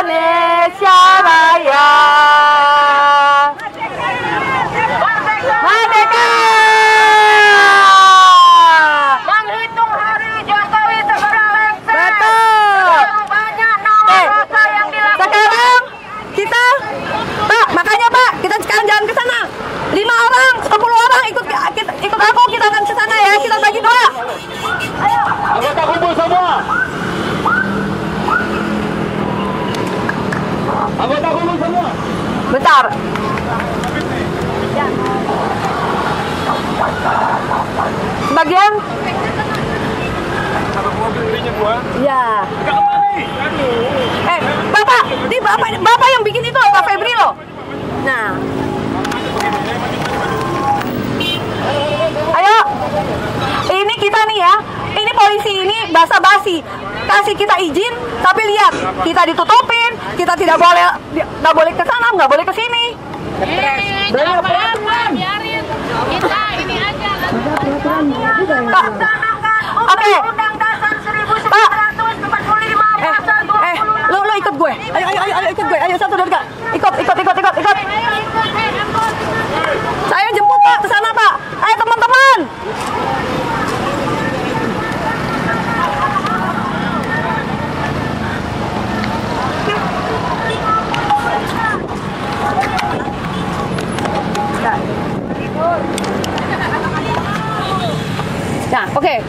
Indonesia Raya. Merdeka! Menghitung hari Jokowi segera lengser. Betul. Banyak nama bangsa yang dilakukan. Sekarang kita, Pak, makanya Pak, kita sekarang jalan ke sana. 5 orang, 10 orang ikut aku, kita akan ke sana ya. Kita bagi 2. Ayo. Anggota kumpul semua. Anggota kumpul semua. Bentar. Sebagian? Ya. Bapak, ini bapak yang bikin itu, Pak Febri loh. Nah. Ayo. Ini kita nih ya. Ini polisi ini basa-basi. Kasih kita izin, tapi lihat, kita ditutupin, kita nggak boleh ke sana, nggak boleh ke sini. Biarin. Kita ini aja. Pak, oke. Undang Dasar 1945 pasal 26. Lo ikut gue. Ayo ikut gue. Ayo 1, 2, 3. Ikut. Saya jemput Pak ke sana Pak. Ayo teman-teman. Nah, oke.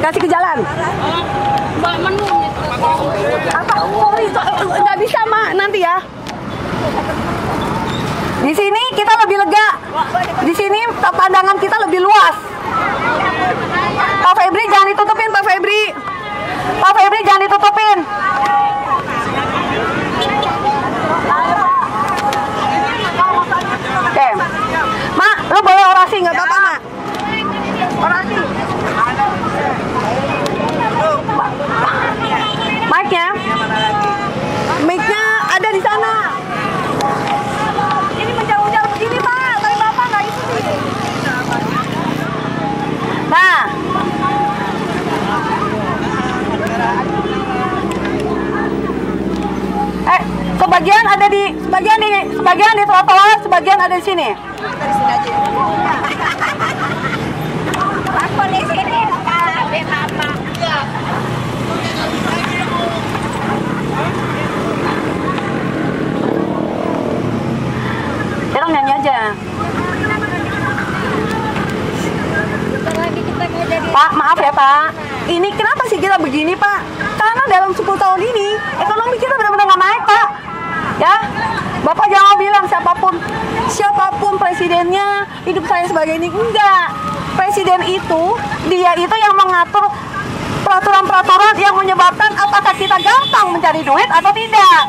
Kasih ke jalan. Apa? Sorry, nggak bisa Mak, nanti ya. Di sini kita lebih lega. Di sini pandangan kita lebih luas. Pak Febri jangan ditutupin, Pak Febri. Pak Febri jangan ditutupin. Oke. Mak, lu boleh orasi nggak apa-apa, Mak? Orasi. Mic-nya ada di sana. Ini menjauh-jauh begini Pak, tapi Bapak nggak ikuti. Nah, sebagian di trotoar, sebagian ada di sini. Aku di sini lebih lama. Kita nyanyi aja. Pak, maaf ya Pak. Ini kenapa sih kita begini Pak? Karena dalam 10 tahun ini ekonomi kita benar-benar nggak naik Pak. Ya, Bapak jangan bilang siapapun presidennya hidup saya sebagai ini. Enggak. Presiden itu, dia itu yang mengatur peraturan-peraturan yang menyebabkan apakah kita gampang mencari duit atau tidak.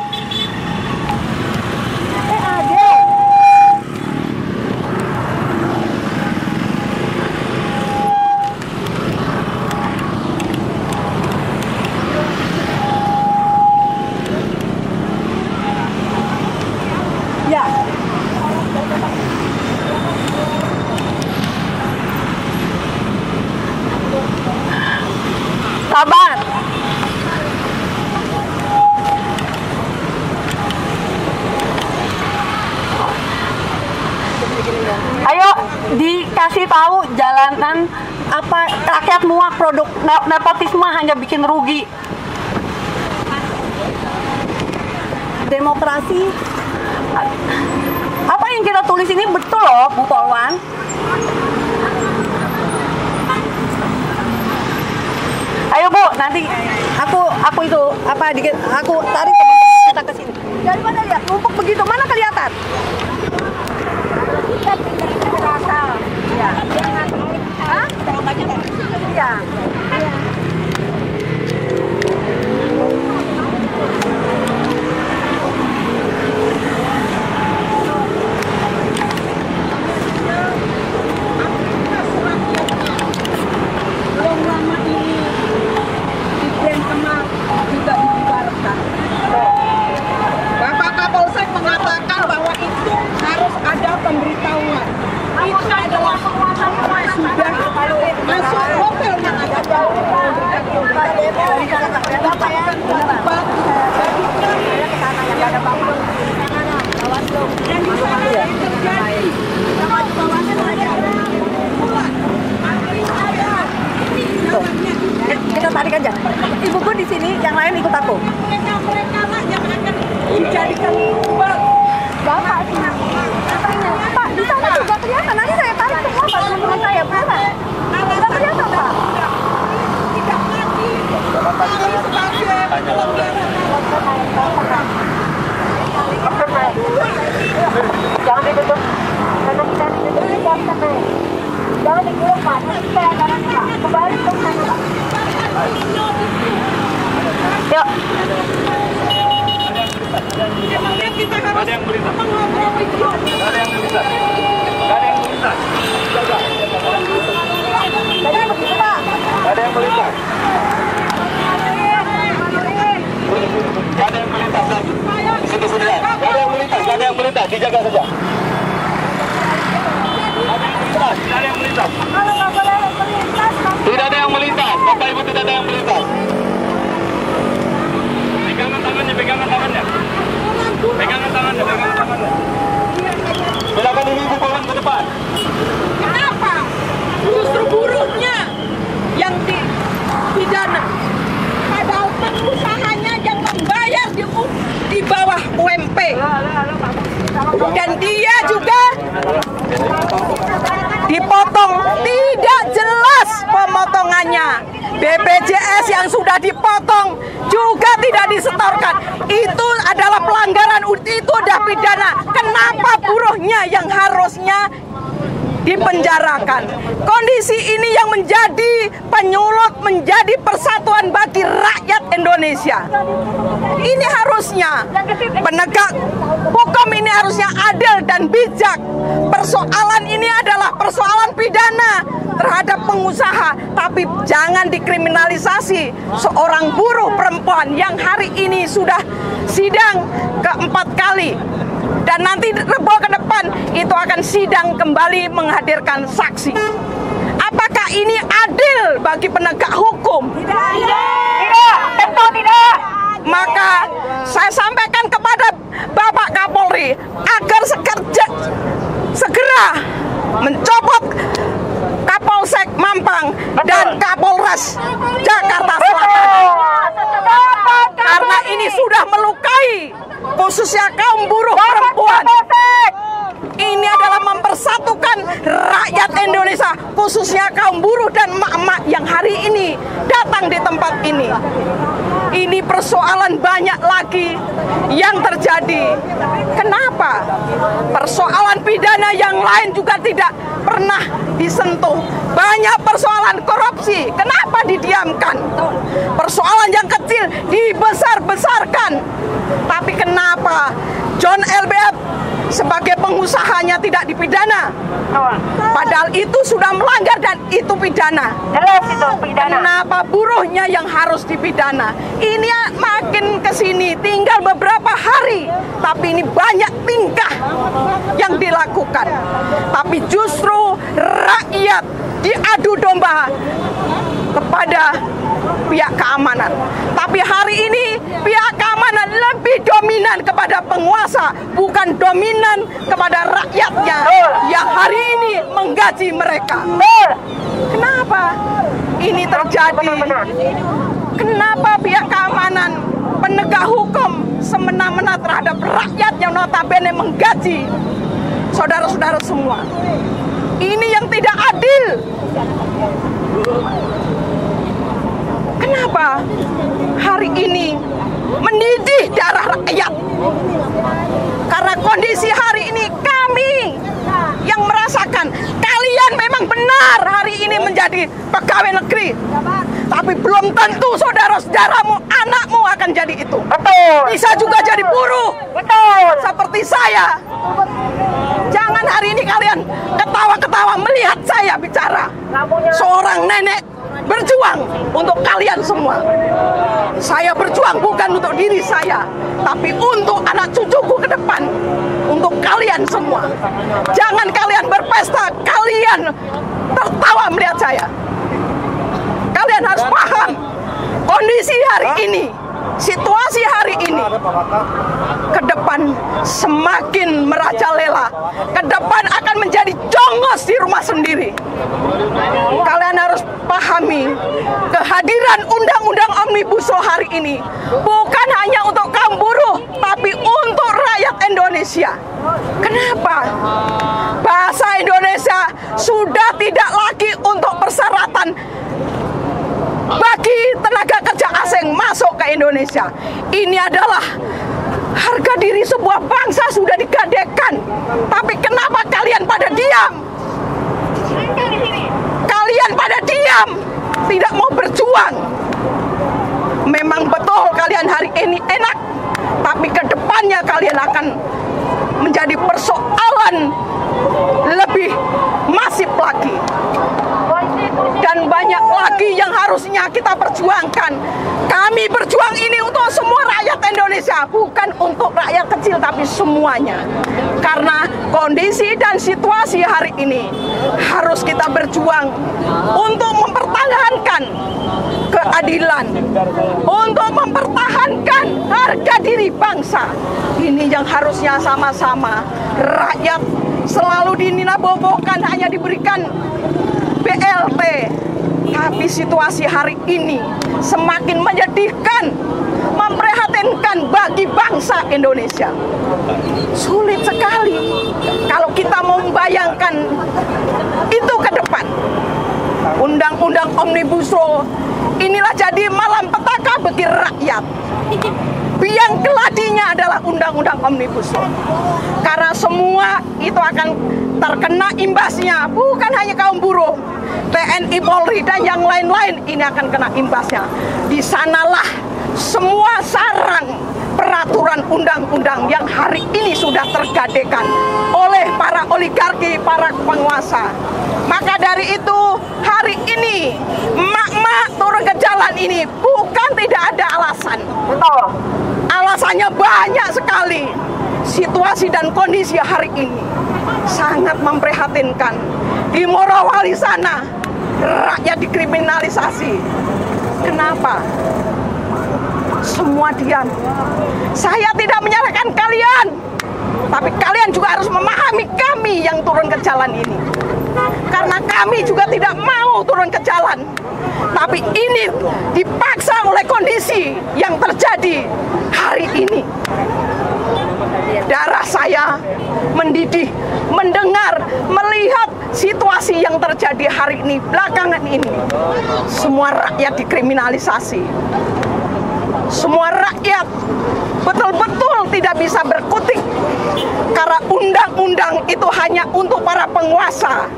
Ya. Sabar. Ayo dikasih tahu jalanan apa rakyat muak produk nepotisme hanya bikin rugi. Demokrasi. Apa yang kita tulis ini betul loh, Bu Polwan. Ayo Bu, nanti aku itu apa dikit aku tarik kita ke sini. Daripada lihat numpuk begitu, mana kelihatan? Ya. Hah? Iya. Bapak Kapolsek mengatakan bahwa itu harus ada pemberitahuan. Itu adalah sudah masuk mobil yang ada. Jangan ditutup. Karena kita ditutup jam sampai. Jangan digulung Pak. Kembali ke sana. Yuk. Emangnya kita harus Ada yang melintas. mengontrol itu. Ada yang melintas. Ada yang melintas. Jadi begitu Pak. Ada yang melintas. Ada yang melintas lagi. Di sini sudah. Ada yang melintas. Ada yang melintas. Dijaga saja. Ada yang melintas. Kalau nggak boleh melintas, Tidak ada yang melintas. Bapak Ibu tidak ada yang melintas. Pegangan tangannya, pegangan tangannya. Pegangan tangannya, pegangan tangannya. Silakan ibu pohon ke depan. Kenapa? Justru buruhnya yang dipidana. Padahal pengusahanya yang membayar di bawah UMP. Dan dia juga dipotong, tidak jelas pemotongannya. BPJS yang sudah dipotong juga tidak disetorkan. Itu adalah pelanggaran, itu udah pidana. Kenapa buruhnya yang harusnya dipenjarakan? Kondisi ini yang menjadi penyulut, menjadi persatuan bagi rakyat Indonesia. Ini harusnya penegak hukum ini harusnya adil dan bijak. Persoalan ini adalah persoalan pidana terhadap pengusaha, tapi jangan dikriminalisasi seorang buruh perempuan yang hari ini sudah sidang keempat kali. Dan nanti Rebo ke depan itu akan sidang kembali menghadirkan saksi. Apakah ini adil bagi penegak hukum? Tidak, tentu tidak. Maka saya sampaikan kepada Bapak Kapolri agar segera mencopot Kapolsek Mampang dan Kapolres Jakarta Selatan. Karena ini sudah melukai khususnya kaum buruh perempuan. Ini adalah mempersatukan rakyat Indonesia, khususnya kaum buruh dan emak-emak yang hari ini datang di tempat ini. Ini persoalan banyak lagi yang terjadi. Kenapa? Persoalan pidana yang lain juga tidak pernah disentuh. Banyak persoalan korupsi, kenapa didiamkan? Persoalan yang kecil dibesar-besarkan. Tapi kenapa John LBF sebagai pengusahanya tidak dipidana? Padahal itu sudah melanggar dan itu pidana. Jelas itu pidana. Kenapa buruhnya yang harus dipidana? Ini makin kesini tinggal beberapa hari, tapi ini banyak tingkah yang dilakukan. Tapi justru rakyat diadu domba kepada pihak keamanan. Tapi hari ini pihak keamanan lebih dominan kepada penguasa, bukan dominan kepada rakyatnya yang hari ini menggaji mereka. Kenapa ini terjadi? Kenapa pihak keamanan, penegak hukum semena-mena terhadap rakyat yang notabene menggaji saudara-saudara semua? Ini yang tidak adil. Kenapa hari ini mendidih darah rakyat? Karena kondisi hari ini kami yang merasakan. Kalian memang benar hari ini menjadi pegawai negeri, tapi belum tentu saudara-saudaramu, anakmu akan jadi itu. Betul. Bisa juga jadi buruh. Betul. Seperti saya. Jangan hari ini kalian ketawa-ketawa melihat saya bicara. Seorang nenek berjuang untuk kalian semua. Saya berjuang bukan untuk diri saya, tapi untuk anak cucuku ke depan, untuk kalian semua. Jangan kalian berpesta, kalian tertawa melihat saya. Kalian harus paham kondisi hari ini, situasi hari ini. Ke depan semakin merajalela. Ke depan akan menjadi jongos di rumah sendiri. Kalian harus pahami kehadiran Undang-Undang Omnibus Law hari ini bukan hanya untuk kaum buruh, tapi untuk rakyat Indonesia. Kenapa? Bahasa Indonesia sudah tidak lagi untuk persyaratan bagi tenaga kerja asing masuk ke Indonesia. Ini adalah harga diri sebuah bangsa sudah digadekan. Tapi kenapa kalian pada diam? Kalian pada diam, tidak mau berjuang. Memang betul kalian hari ini enak, tapi ke depannya kalian akan menjadi persoalan lebih masif lagi. Dan banyak lagi yang harusnya kita perjuangkan. Kami berjuang ini untuk semua rakyat Indonesia, bukan untuk rakyat kecil, tapi semuanya. Karena kondisi dan situasi hari ini harus kita berjuang untuk mempertahankan keadilan, untuk mempertahankan harga diri bangsa. Ini yang harusnya sama-sama. Rakyat selalu dininabobokan, hanya diberikan BLT. Tapi situasi hari ini semakin menyedihkan, memprihatinkan bagi bangsa Indonesia. Sulit sekali kalau kita mau membayangkan itu ke depan. Undang-undang Omnibus Law inilah jadi malapetaka bagi rakyat. Biang keladinya adalah undang-undang Omnibus Law. Karena semua itu akan terkena imbasnya, bukan hanya kaum buruh, TNI, Polri, dan yang lain-lain ini akan kena imbasnya. Di sanalah semua sarang peraturan undang-undang yang hari ini sudah tergadekan oleh para oligarki, para penguasa. Maka dari itu hari ini emak-emak turun ke jalan ini bukan tidak ada alasan. Betul. Alasannya banyak sekali. Situasi dan kondisi hari ini sangat memprihatinkan. Di Morowali sana rakyat dikriminalisasi. Kenapa? Semua diam. Saya tidak menyalahkan kalian, tapi kalian juga harus memahami kami yang turun ke jalan ini. Karena kami juga tidak mau turun ke jalan, tapi ini dipaksa oleh kondisi yang terjadi hari ini. Darah saya mendidih mendengar, melihat situasi yang terjadi hari ini, belakangan ini. Semua rakyat dikriminalisasi. Semua rakyat betul-betul tidak bisa berkutik. Karena undang-undang itu hanya untuk para penguasa.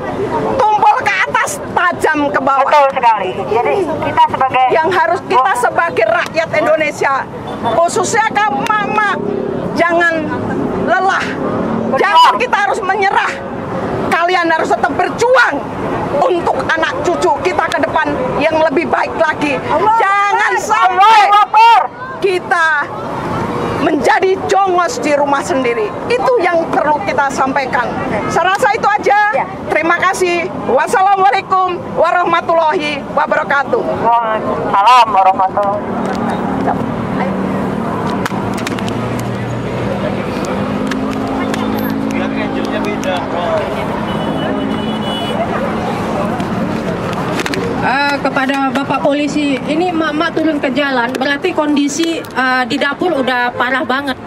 Tumpul ke atas, tajam ke bawah. Betul sekali. Jadi kita sebagai Kita sebagai rakyat Indonesia, khususnya kaum mama, jangan lelah. Jangan kita harus menyerah. Kalian harus tetap berjuang untuk anak cucu kita ke depan yang lebih baik lagi. Jangan sampai kita menjadi jongos di rumah sendiri. Itu yang perlu kita sampaikan. Saya rasa itu aja. Terima kasih. Wassalamualaikum warahmatullahi wabarakatuh. Waalaikumsalam warahmatullahi wabarakatuh. Kepada Bapak Polisi, ini emak-emak turun ke jalan, berarti kondisi di dapur udah parah banget.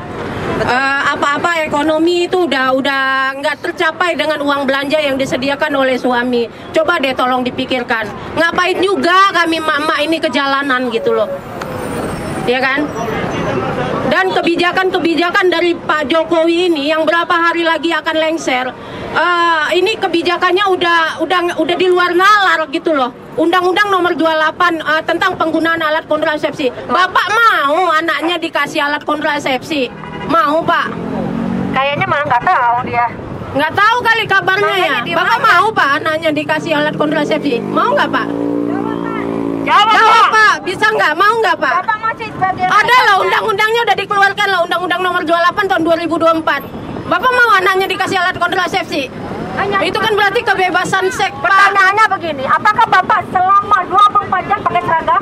Apa-apa ekonomi itu udah nggak tercapai dengan uang belanja yang disediakan oleh suami. Coba deh tolong dipikirkan, ngapain juga kami emak-emak ini ke jalanan gitu loh, ya kan? Dan kebijakan-kebijakan dari Pak Jokowi ini yang berapa hari lagi akan lengser, ini kebijakannya udah di luar nalar gitu loh. Undang-Undang Nomor 28 tentang penggunaan alat kontrasepsi. Bapak mau anaknya dikasih alat kontrasepsi? Mau, Pak? Kayaknya malah nggak tahu dia. Nggak tahu kali kabarnya ya. Bapak mau, Pak, anaknya dikasih alat kontrasepsi? Mau nggak, Pak? Jawab, Pak. Bisa nggak? Mau nggak, Pak? Bapak masih sebagai Ada loh, undang-undangnya udah dikeluarkan loh, Undang-Undang Nomor 28 tahun 2024. Bapak mau anaknya dikasih alat kontrasepsi? Itu kan berarti kebebasan seks, Pak. Pertanyaannya begini, apakah Bapak selama 24 jam pakai seragam?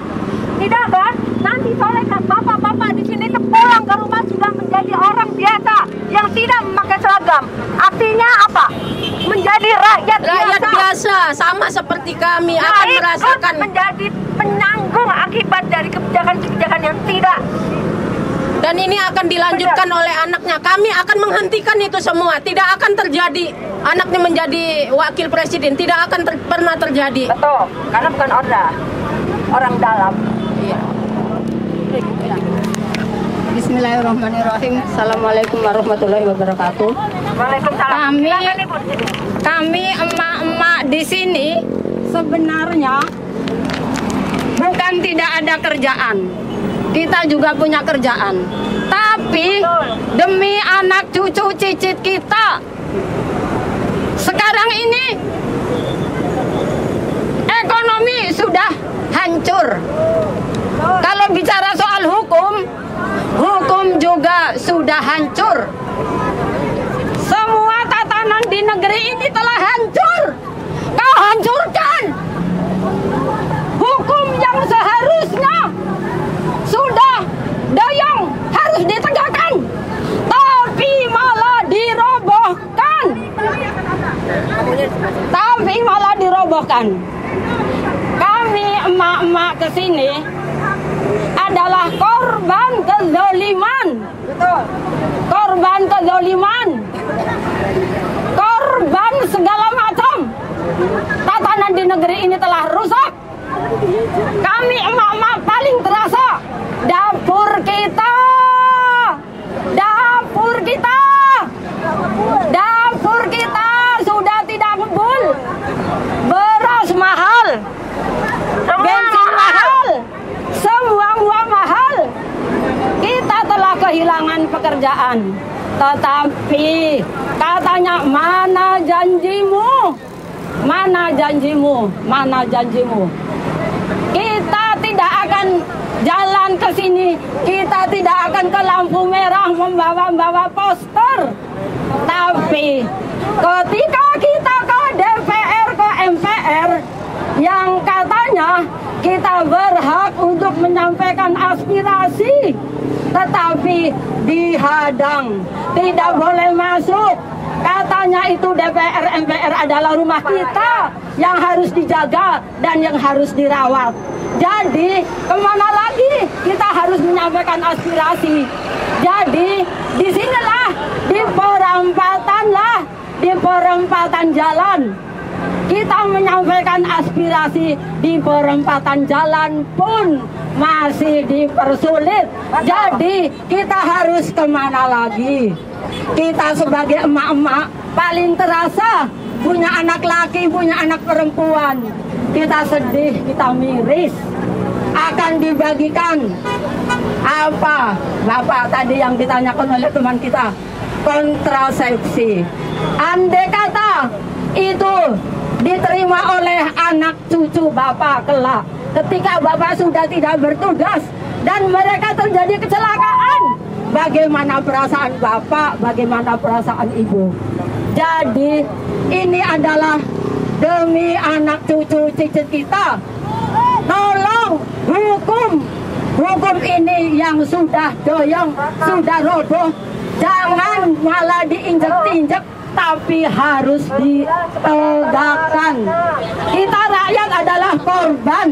Tidak kan? Nanti sore kan Bapak di sini pulang ke rumah sudah menjadi orang biasa yang tidak memakai seragam. Artinya apa? Menjadi rakyat biasa, sama seperti kami akan merasakan menjadi penanggung akibat dari kebijakan-kebijakan yang tidak. Dan ini akan dilanjutkan oleh anaknya. Kami akan menghentikan itu semua. Tidak akan terjadi anaknya menjadi wakil presiden. Tidak akan pernah terjadi. Betul, karena bukan orang dalam. Iya. Bismillahirrahmanirrahim. Assalamualaikum warahmatullahi wabarakatuh. Kami emak-emak di sini sebenarnya bukan tidak ada kerjaan. Kita juga punya kerjaan. Tapi demi anak cucu cicit kita, sekarang ini ekonomi sudah hancur. Kalau bicara soal hukum juga sudah hancur. Semua tatanan di negeri ini telah hancur. Kau hancurkan hukum yang seharusnya sudah doyong harus ditegakkan, tapi malah dirobohkan. Kami emak-emak kesini adalah korban kezaliman. Korban kezaliman. Korban segala macam. Tatanan di negeri ini telah rusak. Kami emak-emak paling terasa. Dapur kita sudah tidak ngebul. Beras mahal, bensin mahal, semua mahal. Kita telah kehilangan pekerjaan. Tetapi katanya mana janjimu? Mana janjimu? Mana janjimu? Kita tidak akan jalan ke sini. Kita tidak akan ke lampu merah membawa poster. Tapi ketika kita ke DPR, ke MPR, yang katanya kita berhak untuk menyampaikan aspirasi, tetapi dihadang, tidak boleh masuk. Katanya itu DPR, MPR adalah rumah kita yang harus dijaga dan yang harus dirawat. Jadi kemana lagi kita harus menyampaikan aspirasi? Jadi disinilah di perempatan jalan kita menyampaikan aspirasi. Di perempatan jalan pun masih dipersulit. Jadi kita harus kemana lagi? Kita sebagai emak-emak paling terasa, punya anak laki, punya anak perempuan. Kita sedih, kita miris. Akan dibagikan apa? Bapak tadi yang ditanyakan oleh teman kita, kontrasepsi. Andai kata itu diterima oleh anak cucu Bapak kelak, ketika Bapak sudah tidak bertugas dan mereka terjadi kecelakaan, bagaimana perasaan Bapak, bagaimana perasaan Ibu? Jadi ini adalah demi anak cucu cicit kita. Tolong hukum ini yang sudah doyong, sudah roboh, jangan malah diinjek-injek, tapi harus ditegakkan. Kita rakyat adalah korban.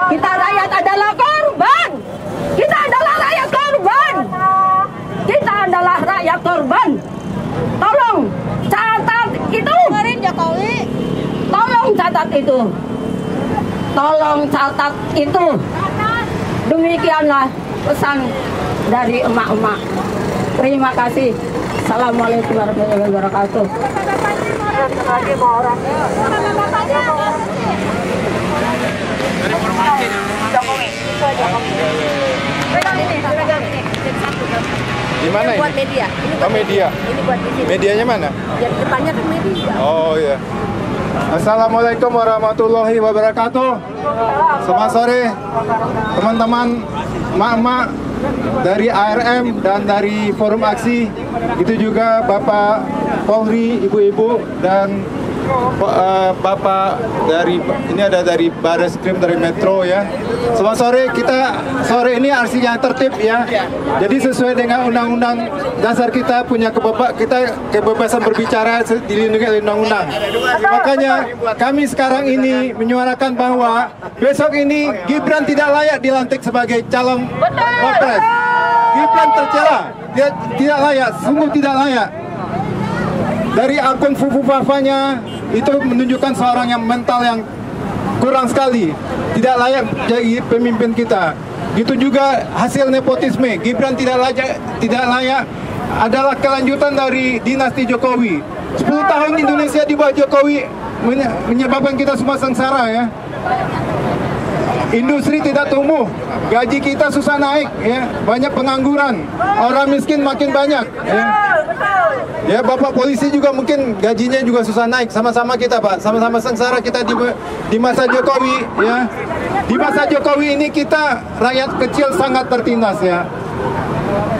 Kita rakyat adalah korban. Kita adalah rakyat korban. Kita adalah rakyat korban. Tolong catat itu. Tolong catat itu. Tolong catat itu. Demikianlah pesan dari emak-emak. Terima kasih. Assalamualaikum warahmatullahi wabarakatuh. Di mana ini? Buat media. Ini buat media. Ini buat di sini. Medianya mana? Ya, depannya kan media. Oh iya. Assalamualaikum warahmatullahi wabarakatuh. Selamat sore teman-teman, mak-mak dari ARM dan dari Forum Aksi, itu juga Bapak Polri, ibu-ibu, dan Bapak dari ini ada dari Barreskrim dari Metro ya. Selamat sore, kita sore ini aksi yang tertib ya. Jadi sesuai dengan undang-undang dasar kita punya kebebasan berbicara dilindungi oleh undang-undang. Makanya kami sekarang ini menyuarakan bahwa besok ini Gibran tidak layak dilantik sebagai calon Wapres. Gibran tercela, dia tidak layak, sungguh tidak layak. Dari akun Fufu-Fafanya itu menunjukkan seorang yang mental yang kurang sekali, tidak layak jadi pemimpin kita. Gitu juga hasil nepotisme. Gibran tidak layak adalah kelanjutan dari dinasti Jokowi. 10 tahun Indonesia di bawah Jokowi menyebabkan kita semua sengsara ya. Industri tidak tumbuh, gaji kita susah naik ya, banyak pengangguran, orang miskin makin banyak ya. Ya, Bapak polisi juga mungkin gajinya juga susah naik, sama-sama kita Pak, sama-sama sengsara kita di masa Jokowi ya. Di masa Jokowi ini kita rakyat kecil sangat tertindas ya.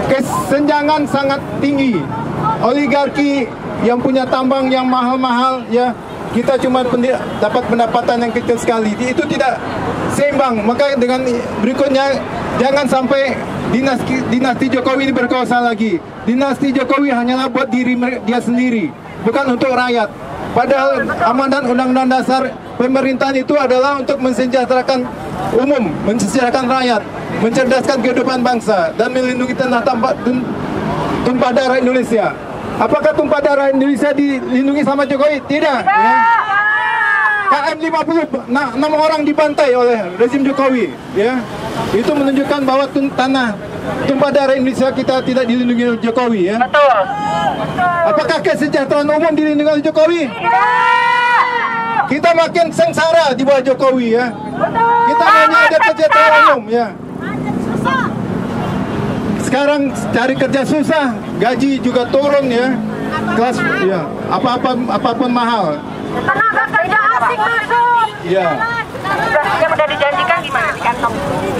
Kesenjangan sangat tinggi. Oligarki yang punya tambang yang mahal-mahal ya, kita cuma dapat pendapatan yang kecil sekali. Itu tidak seimbang. Maka dengan berikutnya jangan sampai dinasti Jokowi ini berkuasa lagi. Dinasti Jokowi hanyalah buat diri dia sendiri, bukan untuk rakyat. Padahal amanat Undang-Undang Dasar pemerintahan itu adalah untuk mensejahterakan umum, mensejahterakan rakyat, mencerdaskan kehidupan bangsa, dan melindungi tumpah darah Indonesia. Apakah tumpah darah Indonesia dilindungi sama Jokowi? Tidak. Ya. KM 50, 6 orang dibantai oleh rezim Jokowi. Ya, itu menunjukkan bahwa tumpah darah Indonesia kita tidak dilindungi oleh Jokowi. Ya. Betul. Apakah kesejahteraan umum dilindungi oleh Jokowi? Tidak. Kita makin sengsara di bawah Jokowi ya. Kita hanya ada kesejahteraan umum ya. Sekarang cari kerja susah, gaji juga turun ya. Kelas ya, apapun mahal. Tenaga kerja asing masuk. Ya. Yang udah dijanjikan gimana di kantong?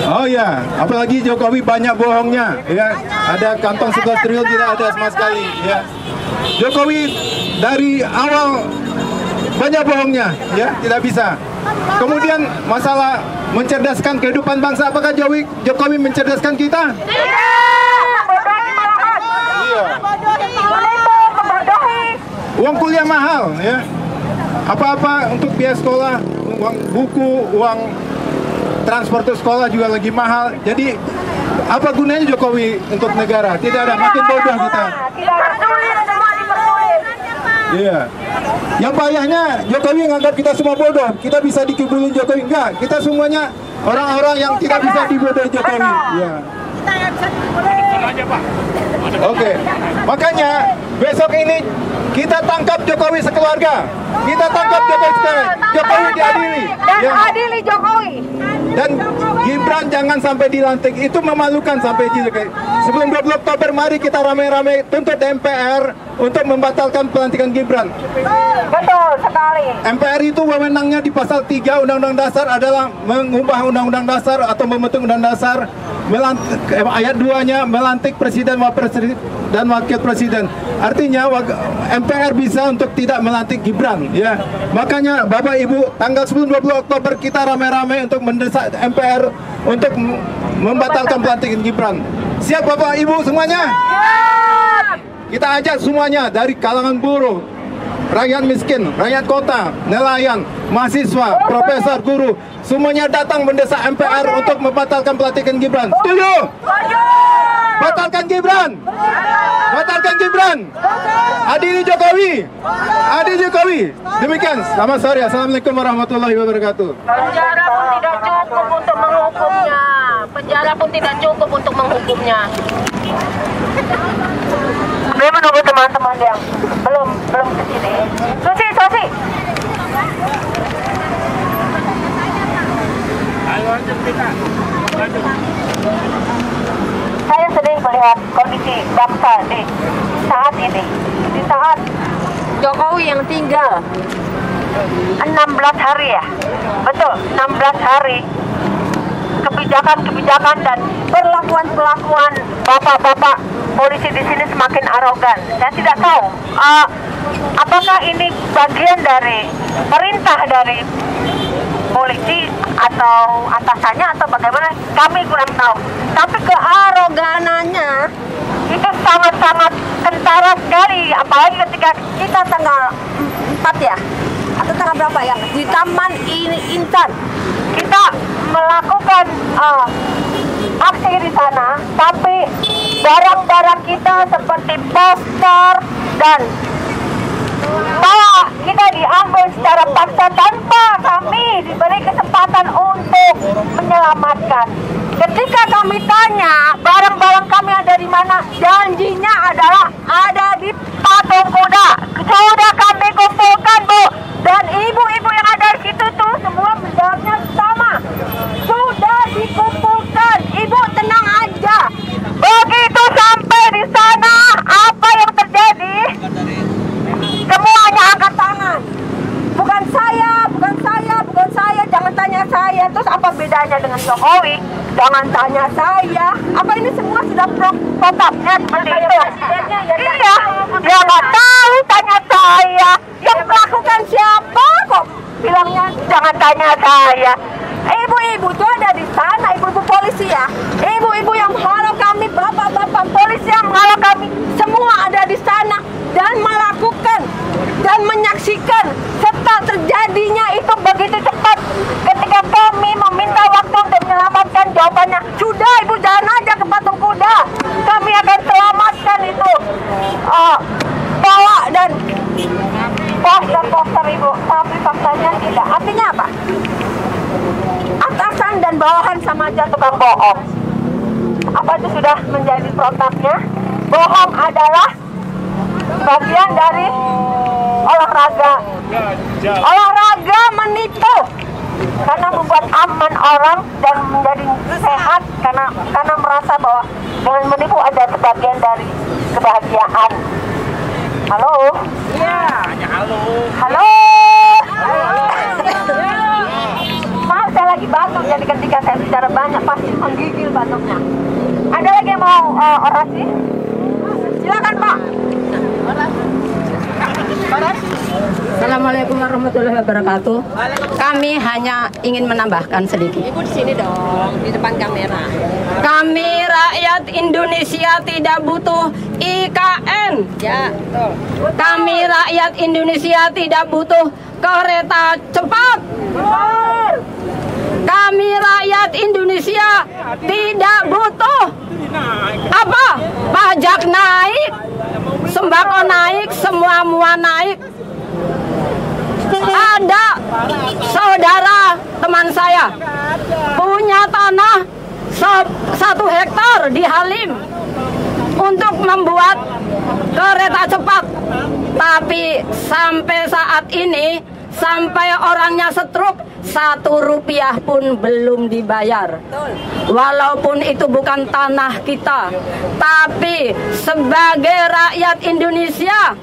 Oh ya, apalagi Jokowi banyak bohongnya ya. Ada kantong 11 triliun tidak ada sama sekali ya. Jokowi dari awal banyak bohongnya ya, tidak bisa. Kemudian masalah mencerdaskan kehidupan bangsa, apakah Jokowi mencerdaskan kita? Iya. Uang kuliah mahal ya. Apa-apa untuk biaya sekolah, uang buku, uang transport sekolah juga lagi mahal. Jadi apa gunanya Jokowi untuk negara? Tidak ada, makin bodoh kita. Iya. Yang payahnya Jokowi menganggap kita semua bodoh. Kita bisa dikibulin Jokowi, enggak. Kita semuanya orang-orang yang tidak bisa dibodohi Jokowi. Iya. Oke. Makanya besok ini kita tangkap Jokowi sekeluarga. Kita tangkap Jokowi diadili. Dan adili Jokowi. Dan Gibran jangan sampai dilantik. Itu memalukan sampai dilantik. Sebelum 20 Oktober mari kita rame-rame tuntut MPR untuk membatalkan pelantikan Gibran. Betul sekali. MPR itu wewenangnya di pasal 3 Undang-Undang Dasar adalah mengubah Undang-Undang Dasar atau membentuk Undang-Undang Dasar. Ayat 2-nya melantik presiden, dan wakil presiden. Artinya MPR bisa untuk tidak melantik Gibran ya. Makanya Bapak Ibu tanggal 10 20 Oktober kita rame-rame untuk mendesak MPR untuk membatalkan pelantikan Gibran. Siap Bapak Ibu semuanya? Kita ajak semuanya dari kalangan buruh, rakyat miskin, rakyat kota, nelayan, mahasiswa, profesor, guru, semuanya datang mendesak MPR untuk membatalkan pelantikan Gibran. Setuju? Batalkan Gibran. Batalkan Gibran. Adili Jokowi. Adili Jokowi. Demikian. Selamat sore. Assalamualaikum warahmatullahi wabarakatuh. Penjara pun tidak cukup untuk menghukumnya. Penjara pun tidak cukup untuk menghukumnya. Saya menunggu teman-teman yang belum kesini. Susi. Saya sering melihat kondisi bangsa di saat ini. Di saat Jokowi yang tinggal 16 hari ya. Betul, 16 hari. Kebijakan-kebijakan dan perlakuan-perlakuan bapak-bapak polisi di sini semakin arogan. Saya tidak tahu apakah ini bagian dari perintah dari polisi atau atasannya atau bagaimana, kami kurang tahu. Tapi kearoganannya itu sangat-sangat kentara sekali, apalagi ketika kita tanggal 4 ya, atau tanggal berapa ya, di Taman Intan kita melakukan aksi di sana, tapi barang-barang kita seperti poster dan kita diambil secara paksa tanpa kami diberi kesempatan untuk menyelamatkan. Ketika kami tanya barang-barang kami ada di mana, janjinya adalah ada di patung kuda. Sudah kami kumpulkan, Bu. Dan ibu-ibu yang ada di situ tuh semua menjawabnya sama. Sudah dikumpulkan. Ibu tenang aja. Begitu sampai di sana, apa yang terjadi? Semuanya angkat tangan. Bukan saya, jangan tanya saya. Terus apa bedanya dengan Jokowi? Jangan tanya saya. Apa ini semua sudah protapnya seperti itu? Iya, dia nggak tahu, tanya saya. Yang melakukan siapa kok? Bilangnya jangan tanya saya. Ibu-ibu itu ada di sana, ibu-ibu polisi ya. Ibu-ibu yang menghalau kami, bapak-bapak polisi yang menghalau kami, semua ada di sana dan melakukan dan menyaksikan serta terjadinya itu begitu cepat. Ketika kami meminta waktu untuk menyelamatkan, jawabannya sudah ibu jalan aja ke patung kuda, kami akan selamatkan itu. Bawa dan poster ibu, tapi faktanya tidak. Artinya apa? Atasan dan bawahan sama aja tukang bohong. Apa itu sudah menjadi protapnya? Bohong adalah bagian dari olahraga. Olahraga menipu karena membuat aman orang dan menjadi sehat karena merasa bahwa dengan menipu ada sebagian dari kebahagiaan. Halo? Iya. Halo? Maaf, saya lagi batuk, jadi ketika saya bicara banyak pasti menggigil batuknya. Ada lagi yang mau orasi? Silakan Pak. Assalamualaikum warahmatullahi wabarakatuh. Kami hanya ingin menambahkan sedikit. Ibu di sini dong, di depan kamera. Kami rakyat Indonesia tidak butuh IKN. Ya, betul. Kami rakyat Indonesia tidak butuh kereta cepat. Kami rakyat Indonesia tidak butuh apa? Pajak naik, sembako naik, semua naik. Ada saudara teman saya punya tanah 1 hektar di Halim untuk membuat kereta cepat, tapi sampai saat ini, sampai orangnya stroke, 1 rupiah pun belum dibayar. Walaupun itu bukan tanah kita, tapi sebagai rakyat Indonesia,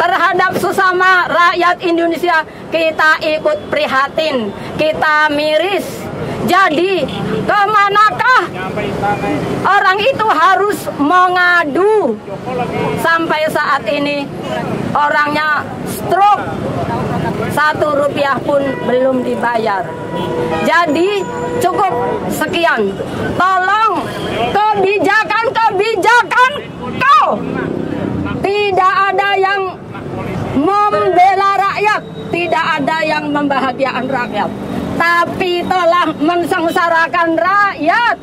terhadap sesama rakyat Indonesia, kita ikut prihatin, kita miris. Jadi kemanakah orang itu harus mengadu? Sampai saat ini orangnya stroke, 1 rupiah pun belum dibayar. Jadi cukup sekian. Tolong kebijakan kau. Tidak ada yang membela rakyat, tidak ada yang membahagiakan rakyat, tapi telah mensengsarakan rakyat.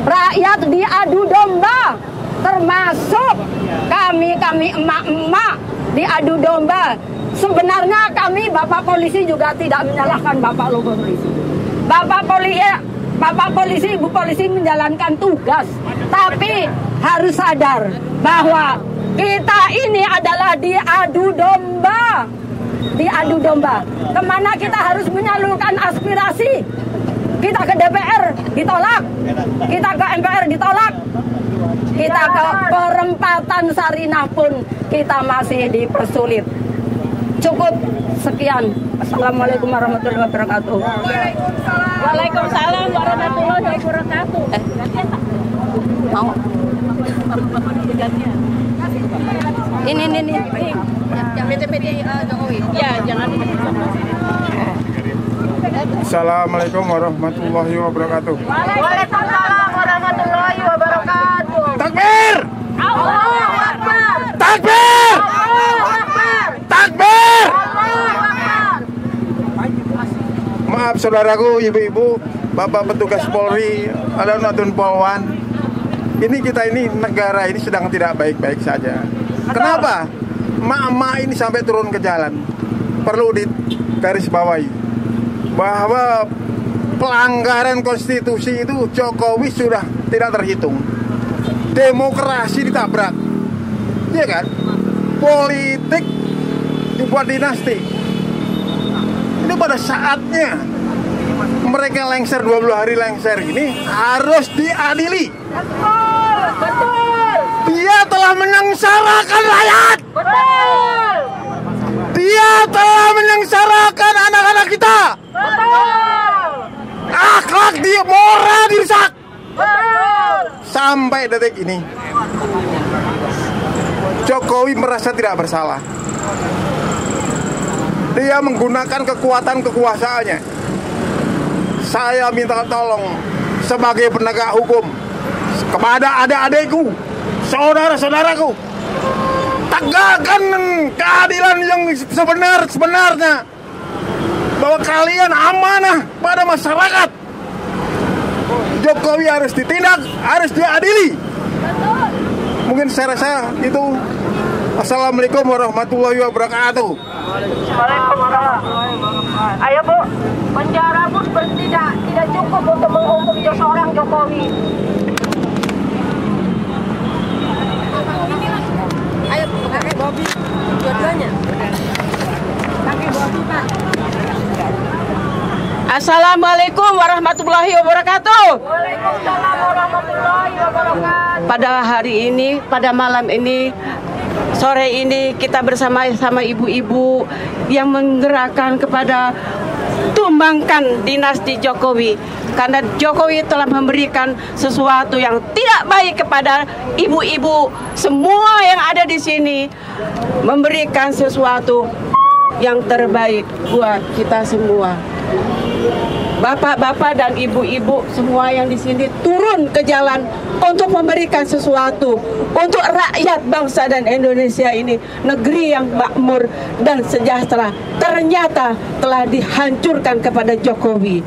Rakyat diadu domba, termasuk kami emak-emak diadu domba. Sebenarnya kami Bapak Polisi juga tidak menyalahkan Bapak Logo Polisi. Bapak Polisi, Ibu Polisi menjalankan tugas, tapi harus sadar bahwa kita ini adalah diadu domba. Diadu domba. Kemana kita harus menyalurkan aspirasi? Kita ke DPR ditolak. Kita ke MPR ditolak. Kita ke perempatan Sarinah pun kita masih dipersulit. Cukup sekian. Assalamualaikum warahmatullahi wabarakatuh. Waalaikumsalam warahmatullahi wabarakatuh. Mau? Ini. PD Jokowi. Ya, jangan Assalamualaikum warahmatullahi wabarakatuh. Waalaikumsalam warahmatullahi wabarakatuh. Takbir! Allahu Akbar. Takbir! Allahu Akbar. Takbir! Allahu Akbar. Maaf saudaraku, ibu-ibu, bapak petugas Polri, ada Natun Polwan. Kita ini negara ini sedang tidak baik-baik saja. Kenapa? Mak-mak ini sampai turun ke jalan. Perlu digarisbawahi bahwa pelanggaran konstitusi itu Jokowi sudah tidak terhitung. Demokrasi ditabrak, iya kan? Politik dibuat dinasti. Ini pada saatnya mereka lengser 20 hari lengser ini harus diadili. Betul. Dia telah menyengsarakan rakyat. Betul. Dia telah menyengsarakan anak-anak kita. Betul. Akhlak dia, moral dirusak. Betul. Sampai detik ini Jokowi merasa tidak bersalah. Dia menggunakan kekuatan kekuasaannya. Saya minta tolong sebagai penegak hukum kepada adik-adikku, saudara-saudaraku, tegakkan keadilan yang sebenarnya, bahwa kalian amanah pada masyarakat. Jokowi harus ditindak, harus diadili. Mungkin saya rasa itu. Assalamualaikum warahmatullahi wabarakatuh. Waalaikumsalam warahmatullahi wabarakatuh. Ayo Bu, penjara pun tidak cukup untuk menghukum seorang Jokowi. Ayo pakai Bobby dua-duanya. Pakai Bobby Pak. Assalamualaikum warahmatullahi wabarakatuh. Waalaikumsalam warahmatullahi wabarakatuh. Pada hari ini, pada malam ini, sore ini kita bersama-sama ibu-ibu yang menggerakkan kepada tumbangkan dinasti Jokowi. Karena Jokowi telah memberikan sesuatu yang tidak baik kepada ibu-ibu semua yang ada di sini. Memberikan sesuatu yang terbaik buat kita semua. Bapak-bapak dan ibu-ibu semua yang di sini turun ke jalan untuk memberikan sesuatu untuk rakyat bangsa dan Indonesia ini, negeri yang makmur dan sejahtera, ternyata telah dihancurkan kepada Jokowi.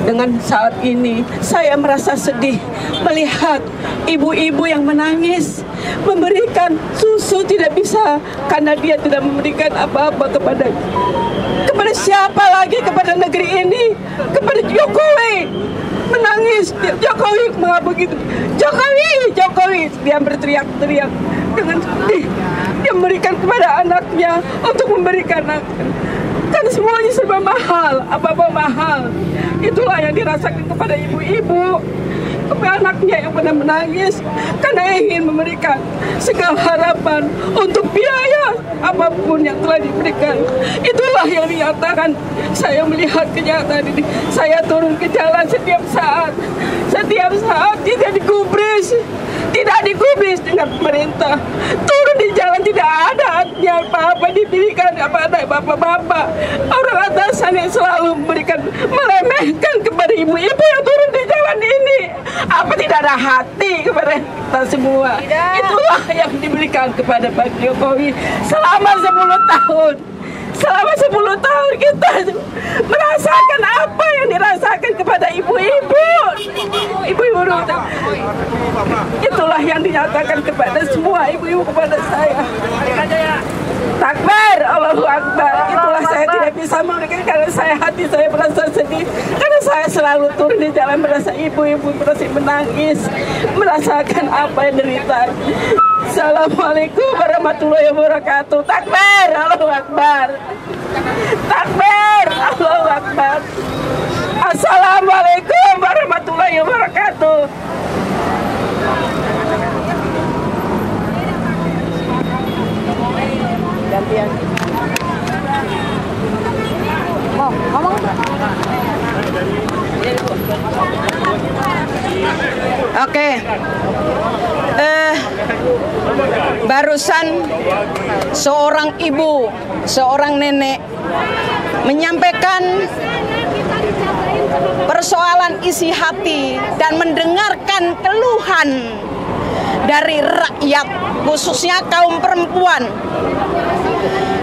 Dengan saat ini saya merasa sedih melihat ibu-ibu yang menangis, memberikan susu tidak bisa karena dia tidak memberikan apa-apa kepada siapa lagi, kepada negeri ini, kepada Jokowi. Menangis, Jokowi mengapa begitu? Jokowi, dia berteriak-teriak dengan sedih. Dia memberikan kepada anaknya untuk memberikan anak. Kan semuanya serba mahal, apa-apa mahal. Itulah yang dirasakan kepada ibu-ibu, kepada anaknya yang pernah menangis karena ingin memberikan segala harapan untuk biaya apapun yang telah diberikan. Itulah yang dinyatakan. Saya melihat kenyataan ini. Saya turun ke jalan setiap saat tidak digubris dengan pemerintah. Turun di jalan tidak ada apa-apa diberikan kepada bapak-bapak. Orang atasan yang selalu meremehkan kepada ibu-ibu yang turun di jalan ini. Apa tidak ada hati kepada kita semua? Itulah yang diberikan kepada Pak Jokowi selama 10 tahun. Selama 10 tahun kita merasakan apa yang dirasakan kepada ibu-ibu. Ibu-ibu, itulah yang dinyatakan kepada semua ibu-ibu kepada saya. Takbir, Allahu Akbar. Itulah saya tidak bisa memberikan karena hati saya merasa sedih. Karena saya selalu turun di jalan merasa ibu-ibu merasa menangis, merasakan apa yang derita. Assalamualaikum warahmatullahi wabarakatuh. Takbir, Allahu Akbar. Takbir, Allahu Akbar. Assalamualaikum warahmatullahi wabarakatuh. Gantian. Mau ngomong? Oke. Barusan seorang ibu, seorang nenek menyampaikan persoalan isi hati dan mendengarkan keluhan dari rakyat, khususnya kaum perempuan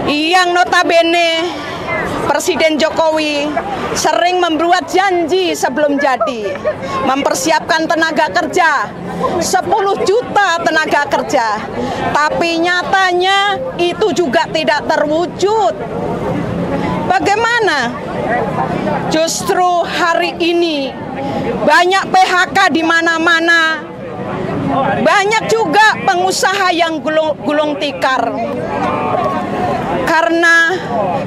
yang notabene Presiden Jokowi sering membuat janji sebelum jadi, mempersiapkan tenaga kerja 10 juta tenaga kerja, tapi nyatanya itu juga tidak terwujud. Bagaimana? Justru hari ini banyak PHK di mana-mana. Banyak juga pengusaha yang gulung tikar. Karena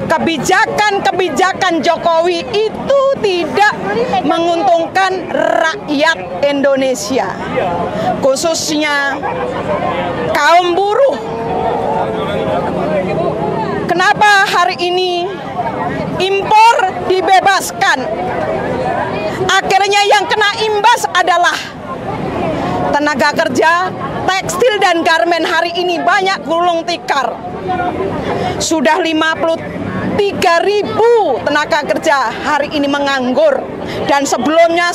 kebijakan Jokowi itu tidak menguntungkan rakyat Indonesia, khususnya kaum buruh. Kenapa hari ini impor dibebaskan? Akhirnya yang kena imbas adalah tenaga kerja tekstil dan garmen. Hari ini banyak gulung tikar. Sudah 53.000 tenaga kerja hari ini menganggur, dan sebelumnya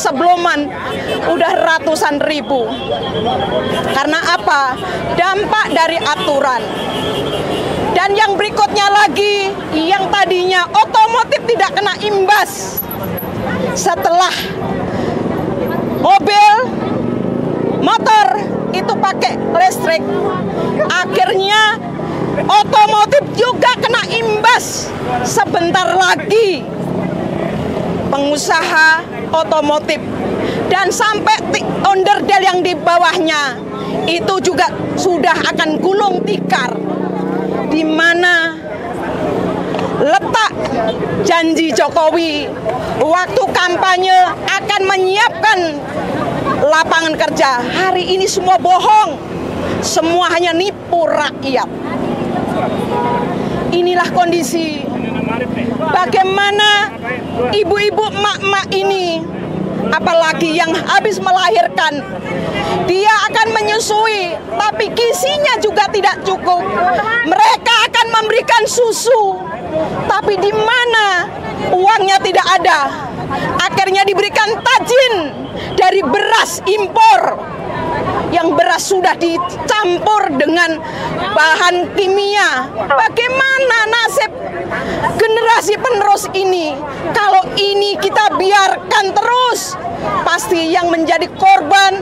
udah ratusan ribu. Karena apa? Dampak dari aturan. Dan yang berikutnya lagi, yang tadinya otomotif tidak kena imbas setelah mobil, motor itu pakai listrik, akhirnya otomotif juga kena imbas. Sebentar lagi pengusaha otomotif dan sampai onderdel yang di bawahnya itu juga sudah akan gulung tikar. Di mana letak janji Jokowi waktu kampanye akan menyiapkan lapangan kerja? Hari ini semua bohong, semua hanya nipu rakyat. Inilah kondisi. Bagaimana ibu-ibu emak-emak ini, apalagi yang habis melahirkan, dia akan menyusui, tapi gizinya juga tidak cukup. Mereka akan memberikan susu, tapi di mana uangnya tidak ada. Akhirnya diberikan tajin dari beras impor, yang beras sudah dicampur dengan bahan kimia. Bagaimana nasib generasi penerus ini? Kalau ini kita biarkan terus, pasti yang menjadi korban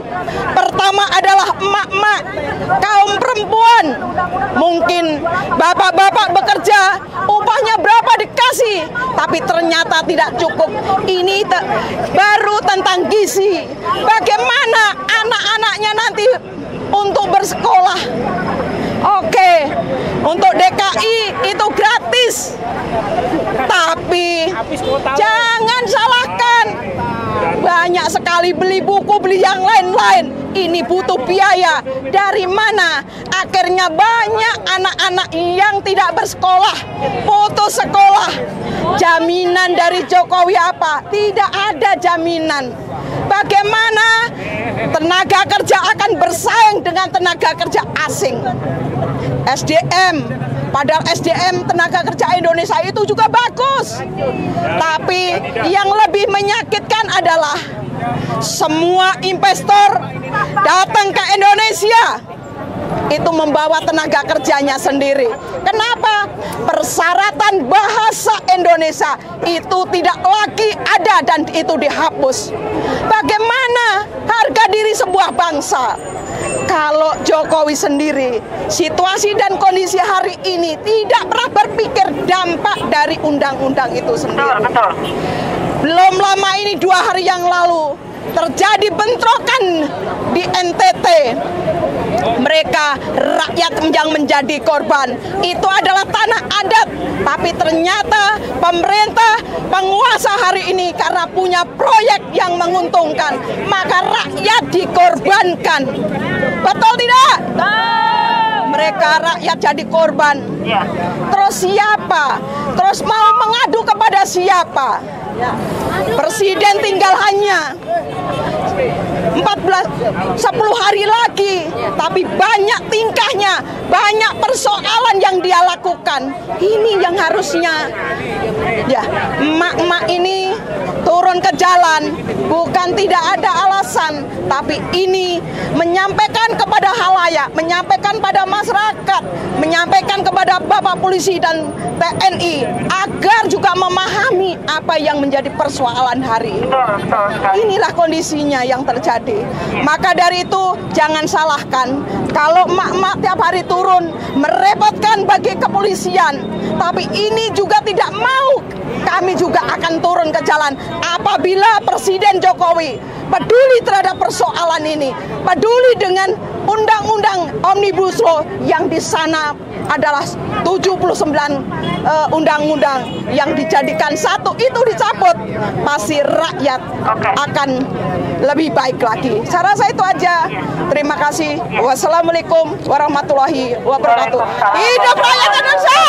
pertama adalah emak-emak, kaum perempuan. Mungkin bapak-bapak bekerja, upahnya berapa dikasih, tapi ternyata tidak cukup. Ini baru tentang gizi. Bagaimana anak-anaknya nanti untuk bersekolah? Oke, untuk DKI itu gratis, tapi jangan salahkan. Banyak sekali beli buku, beli yang lain-lain. Ini butuh biaya. Dari mana? Akhirnya banyak anak-anak yang tidak bersekolah, putus sekolah. Jaminan dari Jokowi apa? Tidak ada jaminan. Bagaimana tenaga kerja akan bersaing dengan tenaga kerja asing? SDM, padahal SDM tenaga kerja Indonesia itu juga bagus. Tapi yang lebih menyakitkan adalah semua investor datang ke Indonesia itu membawa tenaga kerjanya sendiri. Kenapa? Persyaratan bahasa Indonesia itu tidak lagi ada dan itu dihapus. Bagaimana harga diri sebuah bangsa? Kalau Jokowi sendiri, situasi dan kondisi hari ini tidak pernah berpikir dampak dari undang-undang itu sendiri. Belum lama ini, 2 hari yang lalu, terjadi bentrokan di NTT. Mereka rakyat yang menjadi korban. Itu adalah tanah adat. Tapi ternyata pemerintah, penguasa hari ini karena punya proyek yang menguntungkan, maka rakyat dikorbankan. Betul tidak? Mereka rakyat jadi korban. Terus siapa? Terus mau mengadu kepada siapa? Presiden tinggal hanya 10 hari lagi, tapi banyak tingkahnya, banyak persoalan yang dia lakukan. Ini yang harusnya ya emak-emak ini turun ke jalan, bukan tidak ada alasan, tapi ini menyampaikan kepada halayak, menyampaikan pada masyarakat, menyampaikan menyampaikan kepada Bapak Polisi dan TNI agar juga memahami apa yang menjadi persoalan hari ini. Inilah kondisinya yang terjadi. Maka dari itu jangan salahkan kalau emak-emak tiap hari turun merepotkan bagi kepolisian. Tapi ini juga tidak mau kami juga akan turun ke jalan apabila Presiden Jokowi peduli terhadap persoalan ini, peduli dengan undang-undang Omnibus Law yang di sana adalah 79 undang-undang yang dijadikan satu itu dicabut, pasti rakyat akan lebih baik lagi. Saya rasa itu aja. Terima kasih. Wassalamualaikum warahmatullahi wabarakatuh. Hidup rakyat Indonesia.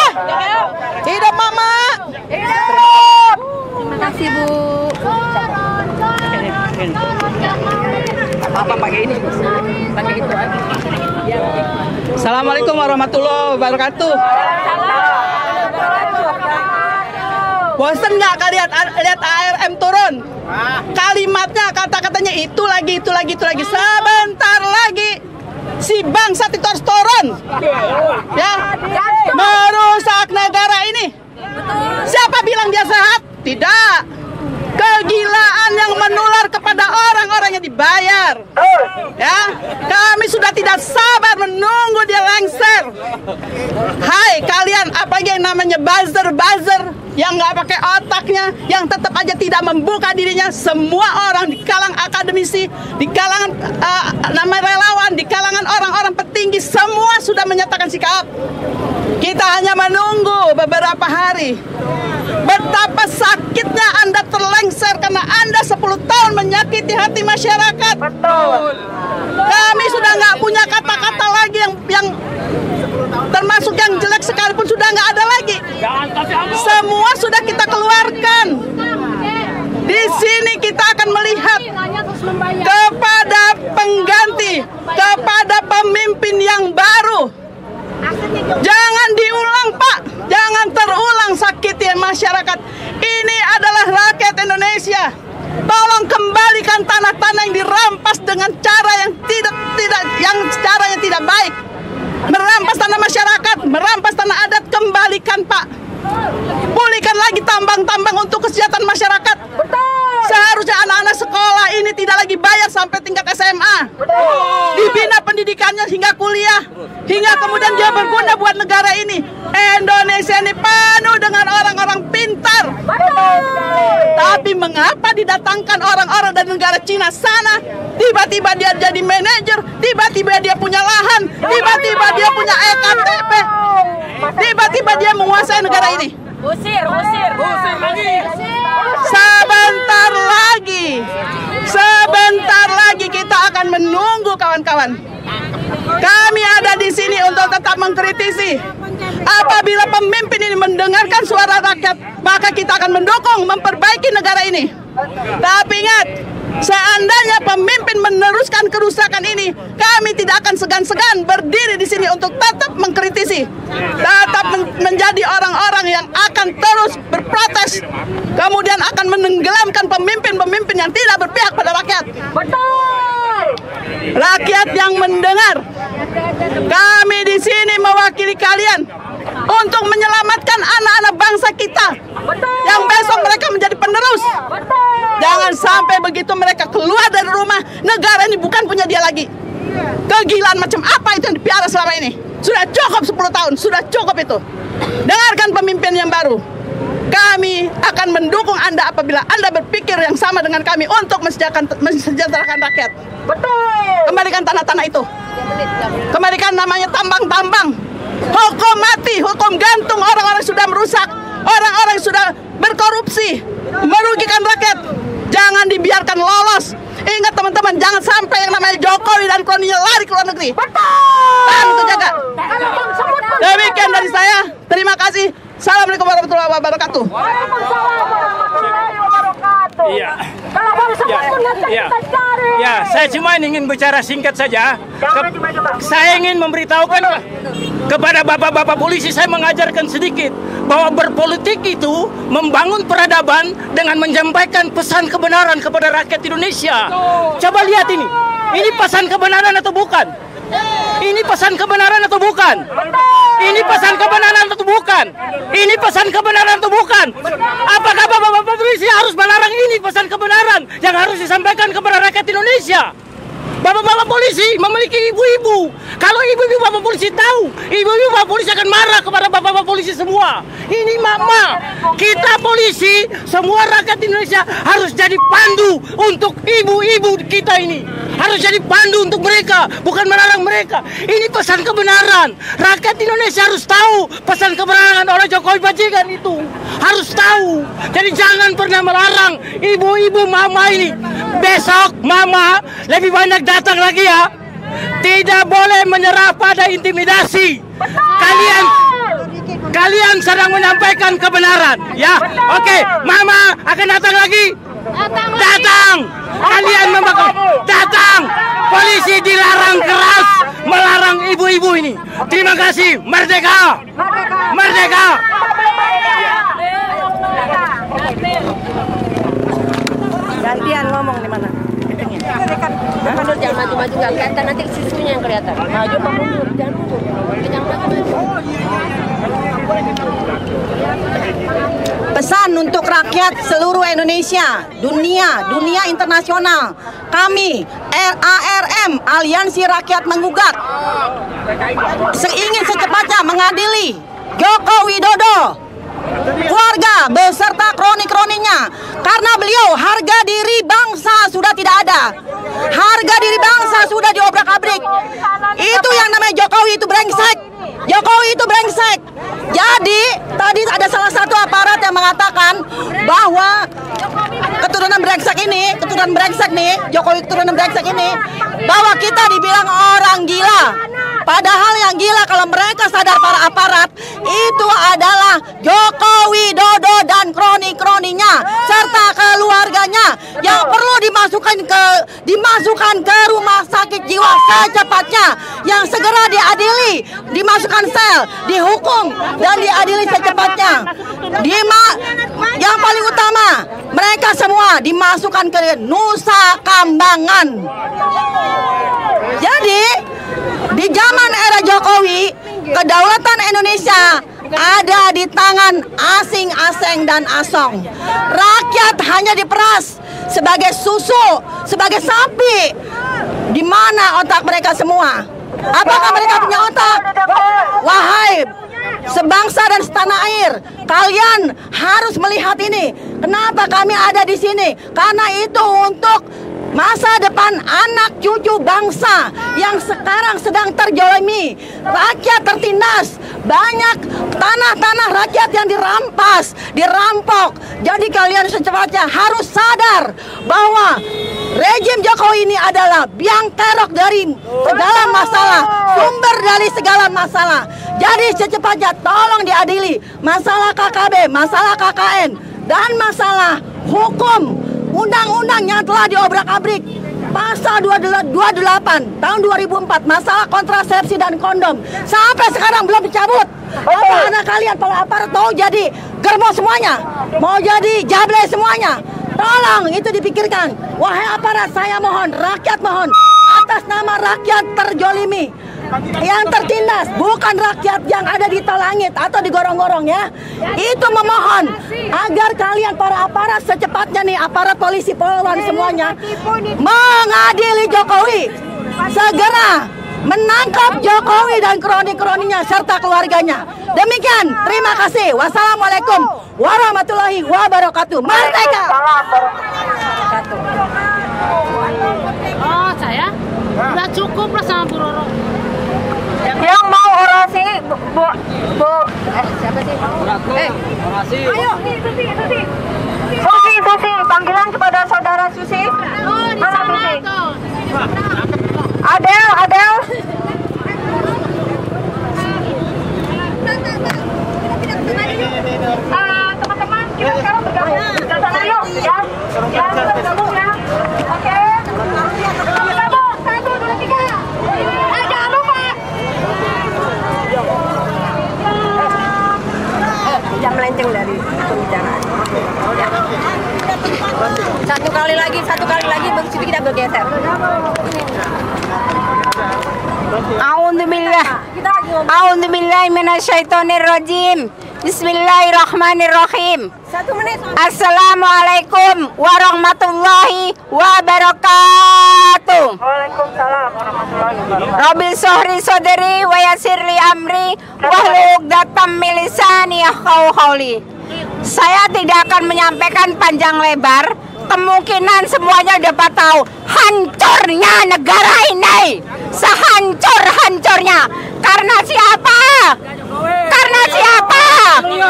Hidup Mama. Hidup. Terima kasih Bu. Apa pakai ini? Pakai itu aja. Assalamualaikum warahmatullahi wabarakatuh. Bosan nggak kalian lihat ARM turun? Kalimatnya, kata-katanya itu lagi. Sebentar lagi si bangsat itu harus turun, ya, merusak negara ini. Siapa bilang dia sehat? Tidak. Kegilaan yang menular kepada orang-orang yang dibayar. Ya, kami sudah tidak sabar menunggu dia lengser. Hai kalian, apalagi yang namanya buzzer yang nggak pakai otaknya, yang tetap aja tidak membuka dirinya. Semua orang di kalangan akademisi, di kalangan nama relawan, di kalangan orang-orang petinggi, semua sudah menyatakan sikap. Kita hanya menunggu beberapa hari. Betapa sakitnya Anda terlengser karena Anda 10 tahun menyakiti hati masyarakat. Betul. Kami sudah nggak punya kata-kata lagi yang termasuk yang jelek sekalipun sudah nggak ada lagi. Semua sudah kita keluarkan. Di sini kita akan melihat kepada pengganti, kepada pemimpin yang baru. Jangan diulang Pak, jangan terulang sakiti masyarakat. Ini adalah rakyat Indonesia. Tolong kembalikan tanah-tanah yang dirampas dengan cara yang caranya tidak baik. Merampas tanah masyarakat, merampas tanah adat, kembalikan Pak. Pulihkan lagi tambang-tambang untuk kesejahteraan masyarakat. Betul. Seharusnya anak-anak sekolah ini tidak lagi bayar sampai tingkat SMA. Betul. Dibina pendidikannya hingga kuliah, hingga kemudian dia berguna buat negara ini. Indonesia ini penuh dengan orang-orang pintar. Betul. Tapi mengapa didatangkan orang-orang dari negara Cina sana? Tiba-tiba dia jadi manajer, tiba-tiba dia punya lahan, tiba-tiba dia punya EKTP, tiba-tiba dia menguasai negara ini. Usir lagi. Sebentar lagi kita akan menunggu kawan-kawan. Kami ada di sini untuk tetap mengkritisi. Apabila pemimpin ini mendengarkan suara rakyat, maka kita akan mendukung memperbaiki negara ini. Tapi ingat, seandainya pemimpin meneruskan kerusakan ini, kami tidak akan segan-segan berdiri di sini untuk tetap mengkritisi, tetap menjadi orang-orang yang akan terus berprotes, kemudian akan menenggelamkan pemimpin-pemimpin yang tidak berpihak pada rakyat. Betul. Rakyat yang mendengar, kami di sini mewakili kalian untuk menyelamatkan anak-anak bangsa kita. Betul. Yang besok mereka menjadi penerus. Betul. Jangan sampai begitu mereka keluar dari rumah, negara ini bukan punya dia lagi. Kegilaan macam apa itu yang dipiara selama ini? Sudah cukup 10 tahun, sudah cukup itu. Dengarkan pemimpin yang baru. Kami akan mendukung Anda apabila Anda berpikir yang sama dengan kami untuk mensejahterakan rakyat. Betul. Kembalikan tanah-tanah itu. Kembalikan namanya tambang-tambang. Hukum mati, hukum gantung orang-orang sudah merusak, orang-orang sudah berkorupsi, merugikan rakyat. Jangan dibiarkan lolos. Ingat teman-teman, jangan sampai yang namanya Jokowi dan kroninya lari ke luar negeri. Betul. Tahan untuk jaga. Demikian dari saya. Terima kasih. Assalamualaikum warahmatullahi wabarakatuh. Waalaikumsalam warahmatullahi wabarakatuh. Iya. Kalau bangsa pun yang kita cari. Ya, saya cuma ingin bicara singkat saja. Saya ingin memberitahukan kepada bapak-bapak polisi, saya mengajarkan sedikit bahwa berpolitik itu membangun peradaban dengan menyampaikan pesan kebenaran kepada rakyat Indonesia. Coba lihat ini pesan kebenaran atau bukan? Ini pesan kebenaran atau bukan? Ini pesan kebenaran atau bukan? Ini pesan kebenaran atau bukan? Apakah Bapak-bapak polisi harus melarang ini pesan kebenaran yang harus disampaikan kepada rakyat Indonesia? Bapak-bapak polisi memiliki ibu-ibu. Kalau ibu-ibu bapak polisi tahu, ibu-ibu bapak polisi akan marah kepada bapak-bapak polisi semua. Ini mama, kita polisi, semua rakyat Indonesia harus jadi pandu untuk ibu-ibu kita ini. Harus jadi pandu untuk mereka, bukan melarang mereka. Ini pesan kebenaran. Rakyat Indonesia harus tahu pesan kebenaran oleh Jokowi bajingan itu. Harus tahu. Jadi jangan pernah melarang ibu-ibu mama ini. Besok mama lebih banyak datang lagi ya. Tidak boleh menyerah pada intimidasi. Kalian sedang menyampaikan kebenaran ya. Oke, mama akan datang lagi. Datang. Kalian membakar. Datang. Polisi dilarang keras melarang ibu-ibu ini. Terima kasih. Merdeka. Merdeka. Gantian ngomong di mana? Mundur, jangan maju-maju, nggak kelihatan, nanti sisunya yang kelihatan. Maju apa mundur? Jangan mundur. Jangan maju-maju. Pesan untuk rakyat seluruh Indonesia, dunia internasional. Kami ARM, Aliansi Rakyat Menggugat, ingin secepatnya mengadili Joko Widodo, keluarga beserta kroni-kroninya, karena beliau harga diri bangsa sudah tidak ada. Harga diri bangsa sudah diobrak-abrik. Itu yang namanya Jokowi itu brengsek. Jokowi itu brengsek. Jadi tadi ada salah satu aparat yang mengatakan bahwa keturunan brengsek nih, Jokowi keturunan brengsek ini, bahwa kita dibilang orang gila. Padahal yang gila kalau mereka sadar para aparat itu adalah Joko Widodo dan kroni-kroninya serta keluarganya yang perlu dimasukkan ke rumah sakit jiwa secepatnya, yang segera diadili, dimasukkan sel, dihukum dan diadili secepatnya. Yang paling utama, mereka semua dimasukkan ke Nusa Kambangan. Jadi di zaman era Jokowi, kedaulatan Indonesia ada di tangan asing-asing dan asong. Rakyat hanya diperas sebagai susu, sebagai sapi. Di mana otak mereka semua? Apakah mereka punya otak? Wahai sebangsa dan setanah air, kalian harus melihat ini. Kenapa kami ada di sini? Karena itu untuk masa depan anak cucu bangsa yang sekarang sedang terjolimi. Rakyat tertindas, banyak tanah-tanah rakyat yang dirampas, dirampok. Jadi kalian secepatnya harus sadar bahwa rejim Jokowi ini adalah biang kerok dari segala masalah, sumber dari segala masalah. Jadi secepatnya tolong diadili masalah KKB, masalah KKN, dan masalah hukum undang-undang yang telah diobrak-abrik. Pasal 28 tahun 2004 masalah kontrasepsi dan kondom sampai sekarang belum dicabut. Apa anak kalian para aparat mau jadi germo semuanya, mau jadi jable semuanya? Tolong itu dipikirkan. Wahai aparat, saya mohon, rakyat mohon, atas nama rakyat terjolimi, yang tertindas, bukan rakyat yang ada di langit atau di gorong-gorong ya. Itu memohon agar kalian para aparat secepatnya nih, aparat polisi, polwan semuanya, mengadili Jokowi. Segera menangkap Jokowi dan kroni-kroninya serta keluarganya. Demikian, terima kasih. Wassalamualaikum warahmatullahi wabarakatuh. Merdeka! Oh, saya udah cukup lah sama Bu Roro. Yang mau orasi, siapa sih? Orasi. Ayo, Susi, panggilan kepada saudara Susi. Mana Susi? Adel. Teman-teman, kita sekarang bergabung ke sana yuk, ya. Kita bergabung ya. Oke. Bergabung, 1, 2, 3. Jangan lupa. Jangan melenceng dari pembicaraan. Ya. Satu kali lagi, baru kita bergeser. A'udzubillahi minasyaitonirrajim. Bismillahirrahmanirrahim. 1 menit. Assalamualaikum warahmatullahi wabarakatuh. Waalaikumsalam warahmatullahi wabarakatuh. Rabbi sahri sodri wa yassirli amri wahlul 'uqdatam min lisani yafqahu qawli. Saya tidak akan menyampaikan panjang lebar. Kemungkinan semuanya dapat tahu hancurnya negara ini, sehancur-hancurnya. Karena siapa? Karena siapa?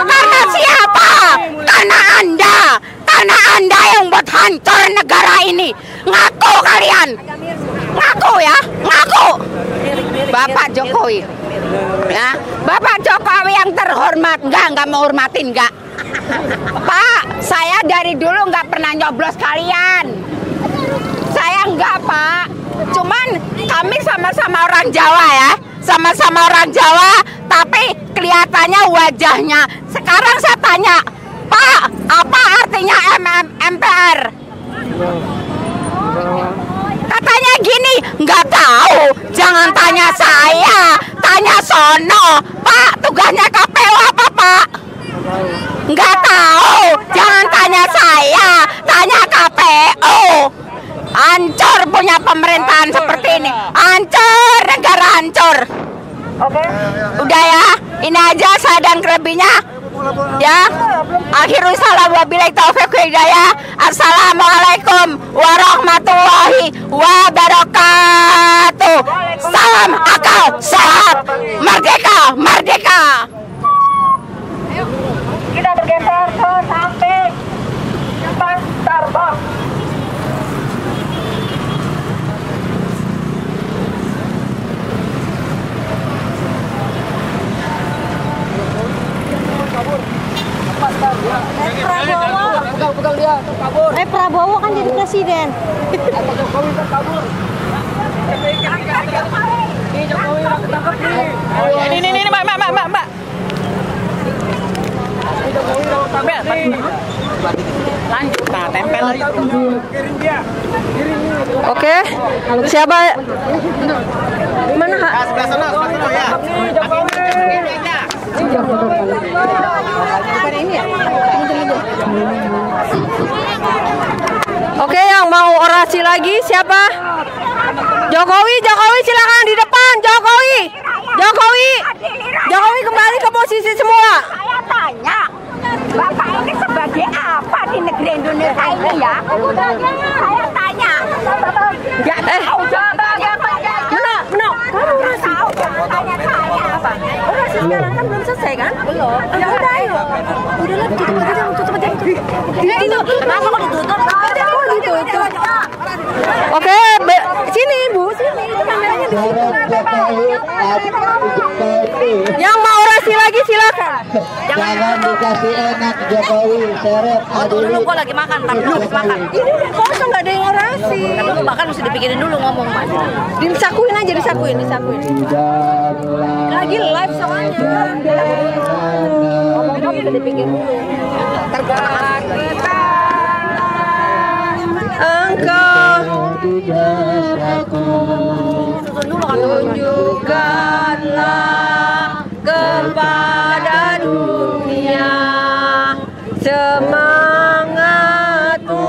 Karena siapa? Karena Anda yang buat hancur negara ini. Ngaku kalian, ngaku ya, ngaku. Bapak Jokowi, ya, Bapak Jokowi yang terhormat, nggak mau hormatin nggak? Pak, saya dari dulu nggak pernah nyoblos kalian. Saya nggak, Pak. Cuman kami sama-sama orang Jawa ya. Sama-sama orang Jawa, tapi kelihatannya wajahnya. Sekarang saya tanya, Pak, apa artinya MPR? Katanya gini, nggak tahu. Jangan tanya saya, tanya sono. Pak, tugasnya KPU apa, Pak? Nggak tahu, jangan tanya saya, tanya KPU. Hancur punya pemerintahan seperti ini, hancur, negara hancur. Oke. Udah ya, ini aja saya dan kelebihnya. Ya, akhirul salam wabillahi taufiq wal hidayah. Assalamualaikum warahmatullahi wabarakatuh. Salam akal sehat, merdeka, merdeka. Kita bergeser ke samping depan Starbucks. Prabowo kan jadi presiden. Ini Mbak. Lanjut, nah tempel lagi. Oke. Siapa? Mana? Sebelah sana ya. Oke, yang mau orasi lagi siapa? Jokowi silakan di depan. Jokowi kembali ke posisi semua. Saya tanya, Bapak ini sebagai apa di negeri Indonesia ini ya? Saya tanya. Gak tahu jawabannya apa ya? Benar. Kamu orasi. Tanya saya apa? Orasi sekarang kan belum selesai kan? Belum. Ya udah ayo. Udahlah tutup aja. Itu. Kenapa kok ditutup? Oke, sini Bu, sini. Itu kameranya di sini. Yang mau orasi lagi silakan. Jangan dikasih enak Jokowi, seret Dulu gua lagi makan, tapi belum makan. Ini udah kosong, nggak ada yang orasi. Dulu makan mesti dipikirin dulu ngomong, Mas. Disakuin aja, disakuin. Lagi live soalnya. Ngomong udah dipikirin dulu. Engkau tunjukkanlah kepada dunia semangatmu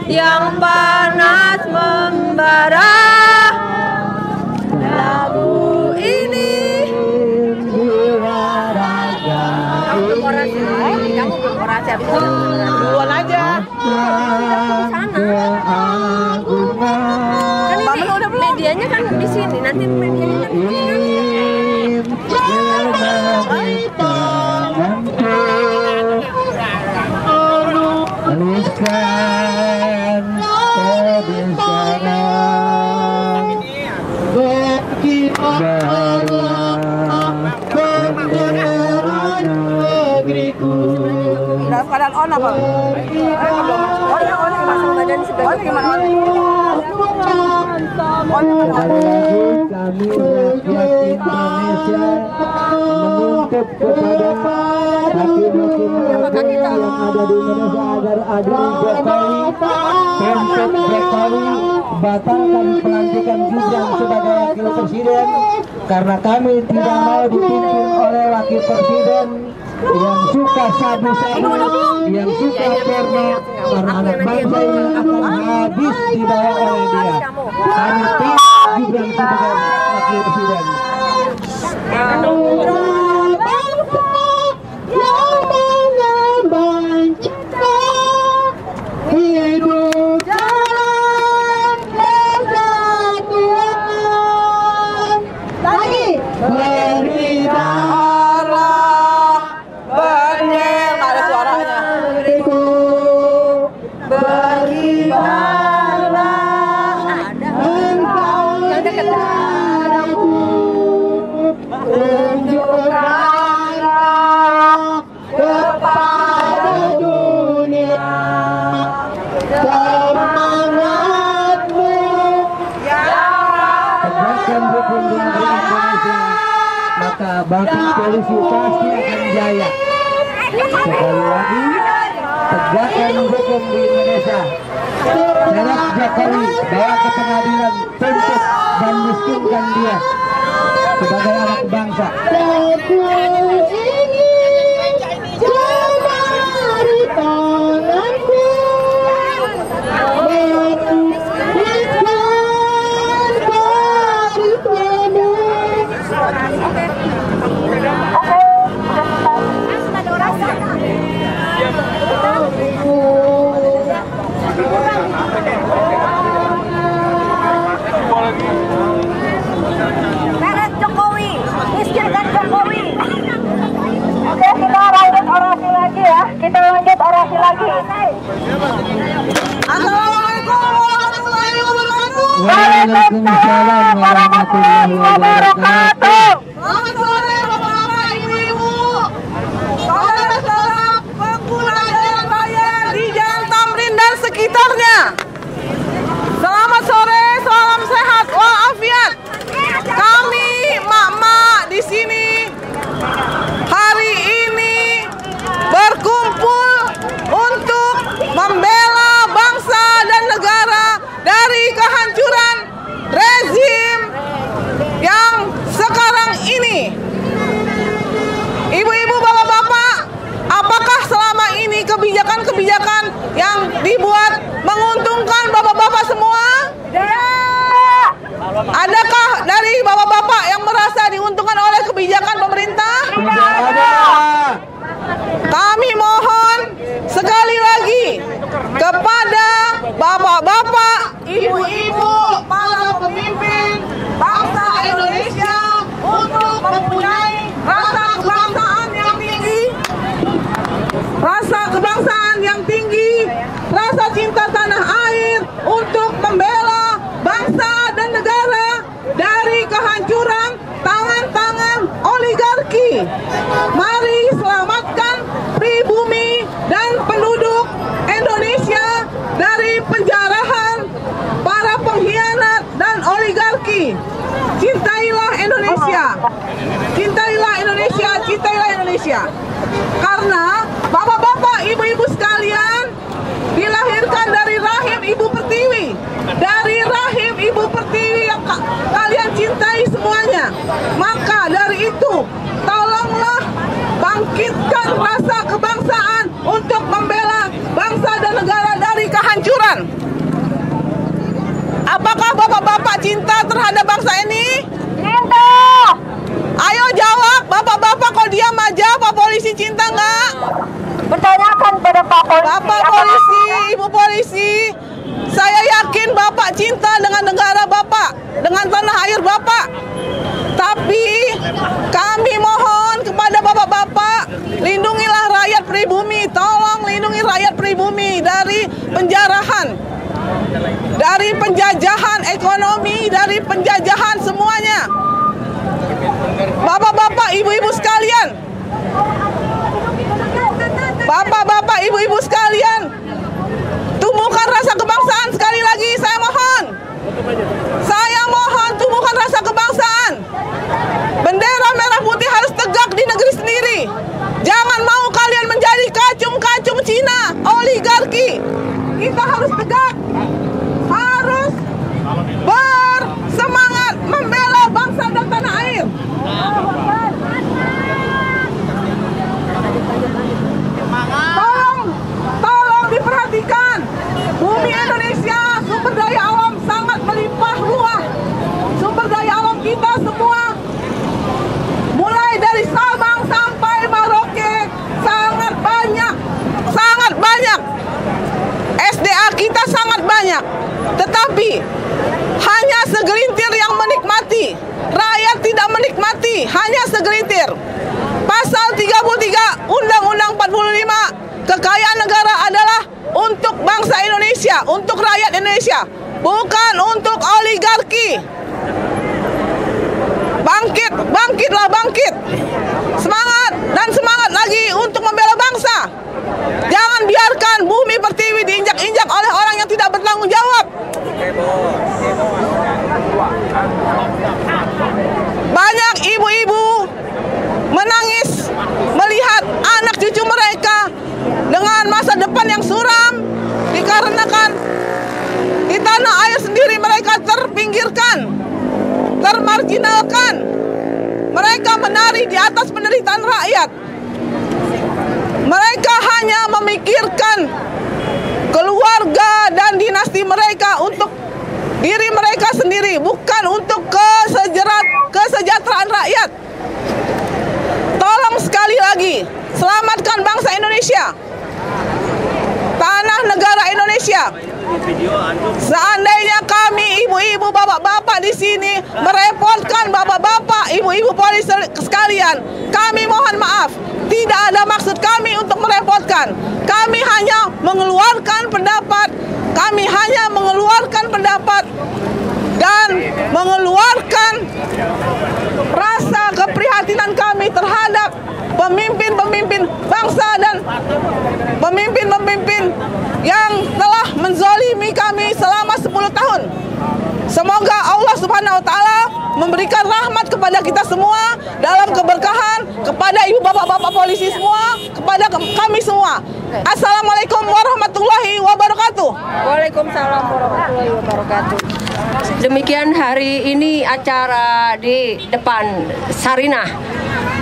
yang panas membara. Lagu ini kamu belum orasi habis duluan aja. Kan medianya kan di sini, nanti medianya kan di Dalam keadaan on apa? On pasang badan sebagai gimana? Kami rakyat Indonesia menuntut menuntut kepada hakim-hakim yang ada di Indonesia agar adil Jokowi, untuk Jokowi batalkan pelantikan Gibran sebagai wakil presiden, karena kami tidak mau dipimpin oleh wakil presiden yang suka sabu-sabu, yang suka porno, karena anak bangsa ini akan habis dibawa oleh dia. Kami tidak Gibran sebagai wakil presiden. Hidup dalam persatuan. Lagi Beribadah benih, nggak ada suaranya. Beribadah engkau di dadaku, tunjukkanlah kepada dunia semangatmu. Tegakkan hukum di Indonesia, maka bangsa polisi pasti akan jaya. Sekali lagi, tegakkan hukum di Indonesia. Seret Jokowi bawa ke pengadilan, tuntut dan miskinkan dia sebagai anak bangsa. Aku ingin jemari tanganku menuliskan garis-garis. Seret Jokowi, miskinkan Jokowi. Oke, kita lanjut orasi lagi ya. Kita lanjut orasi lagi. Assalamualaikum warahmatullahi wabarakatuh. Waalaikumsalam warahmatullahi wabarakatuh. Selamat sore bapak-bapak, ibu-ibu, saudara-saudara pengguna jalan raya di Jalan Tamrin dan sekitarnya. Selamat sore, salam sehat walafiat. Kami mak-mak di sini hari ini berkumpul untuk membela bangsa dan negara dari kehancuran rezim yang sekarang ini. Ibu-ibu, bapak-bapak, apakah selama ini kebijakan-kebijakan yang dibuat menguntungkan bapak-bapak semua? Adakah dari bapak-bapak yang merasa diuntungkan oleh kebijakan pemerintah? Tidak ada. Kami mohon sekali lagi kepada bapak-bapak, ibu-ibu, para pemimpin bangsa Indonesia untuk mempunyai rasa kebangsaan yang tinggi, rasa cinta tanah air untuk membela bangsa dan negara dari kehancuran tangan-tangan oligarki. Mari selamatkan pribumi dan penduduk Indonesia dari penjarahan para pengkhianat dan oligarki. Cintailah Indonesia, cintailah Indonesia, cintailah Indonesia. Karena bapak-bapak, ibu-ibu sekalian dilahirkan dari rahim Ibu Pertiwi, dari rahim Ibu Pertiwi yang kalian cintai semuanya. Maka dari itu, tolonglah bangkitkan rasa kebangsaan untuk membela bangsa dan negara dari kehancuran. Apakah bapak-bapak cinta terhadap bangsa ini? Cinta. Ayo jawab, bapak-bapak, kok diam aja? Pak Polisi cinta nggak? Bertanyakan pada Pak Polisi. Bapak Polisi, Ibu Polisi, saya yakin Bapak cinta dengan negara Bapak, dengan tanah air Bapak. Tapi kami mohon kepada bapak-bapak, lindungilah rakyat pribumi. Tolong lindungi rakyat pribumi dari penjarahan, dari penjajahan ekonomi, dari penjajahan semuanya. Bapak-bapak, ibu-ibu sekalian, bapak-bapak, ibu-ibu sekalian, tumbuhkan rasa kebangsaan sekali lagi, saya mohon. Saya mohon tumbuhkan rasa kebangsaan. Bendera merah putih harus tegak di negeri sendiri. banyak, tetapi hanya segelintir yang menikmati. Rakyat tidak menikmati, hanya segelintir. Pasal 33 Undang-Undang 45, kekayaan negara adalah untuk bangsa Indonesia, untuk rakyat Indonesia, bukan untuk oligarki. Bangkit, bangkitlah bangkit. Semangat dan semangat lagi untuk membela bangsa. Jangan biarkan bumi pertiwi diinjak-injak oleh orang yang tidak bertanggung jawab. Banyak ibu-ibu menangis melihat anak cucu mereka dengan masa depan yang suram dikarenakan di tanah air sendiri mereka terpinggirkan, termarginalkan. Mereka menari di atas penderitaan rakyat. Mereka hanya memikirkan keluarga dan dinasti mereka untuk diri mereka sendiri, bukan untuk kesejahteraan rakyat. Tolong sekali lagi, selamatkan bangsa Indonesia, tanah negara Indonesia. Seandainya kami ibu-ibu, bapak-bapak di sini merepotkan bapak-bapak, ibu-ibu polisi sekalian, kami mohon maaf. Tidak ada maksud kami untuk merepotkan. Kami hanya mengeluarkan pendapat. Kami hanya mengeluarkan pendapat dan mengeluarkan rasa keprihatinan kami terhadap pemimpin-pemimpin bangsa dan pemimpin-pemimpin yang telah menzolimi kami selama 10 tahun. Semoga Allah Subhanahu wa Ta'ala memberikan rahmat kepada kita semua, dalam keberkahan, kepada ibu bapak-bapak polisi semua, kepada kami semua. Assalamualaikum warahmatullahi wabarakatuh. Waalaikumsalam warahmatullahi wabarakatuh. Demikian hari ini acara di depan Sarinah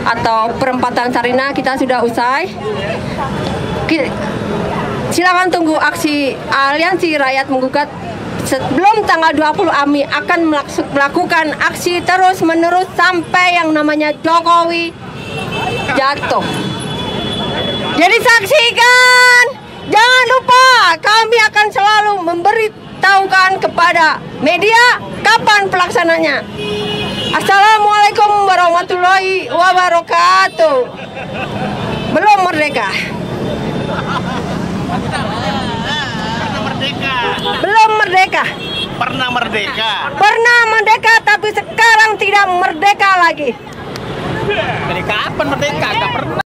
atau perempatan Sarinah kita sudah usai. Silakan tunggu aksi Aliansi Rakyat Menggugat. Sebelum tanggal 20 kami akan melakukan aksi terus-menerus sampai yang namanya Jokowi jatuh. Jadi saksikan, jangan lupa kami akan selalu memberitahukan kepada media kapan pelaksananya. Assalamualaikum warahmatullahi wabarakatuh. Belum merdeka. Belum merdeka. Pernah merdeka. Pernah merdeka tapi sekarang tidak merdeka lagi. Dari kapan merdeka? Gak pernah.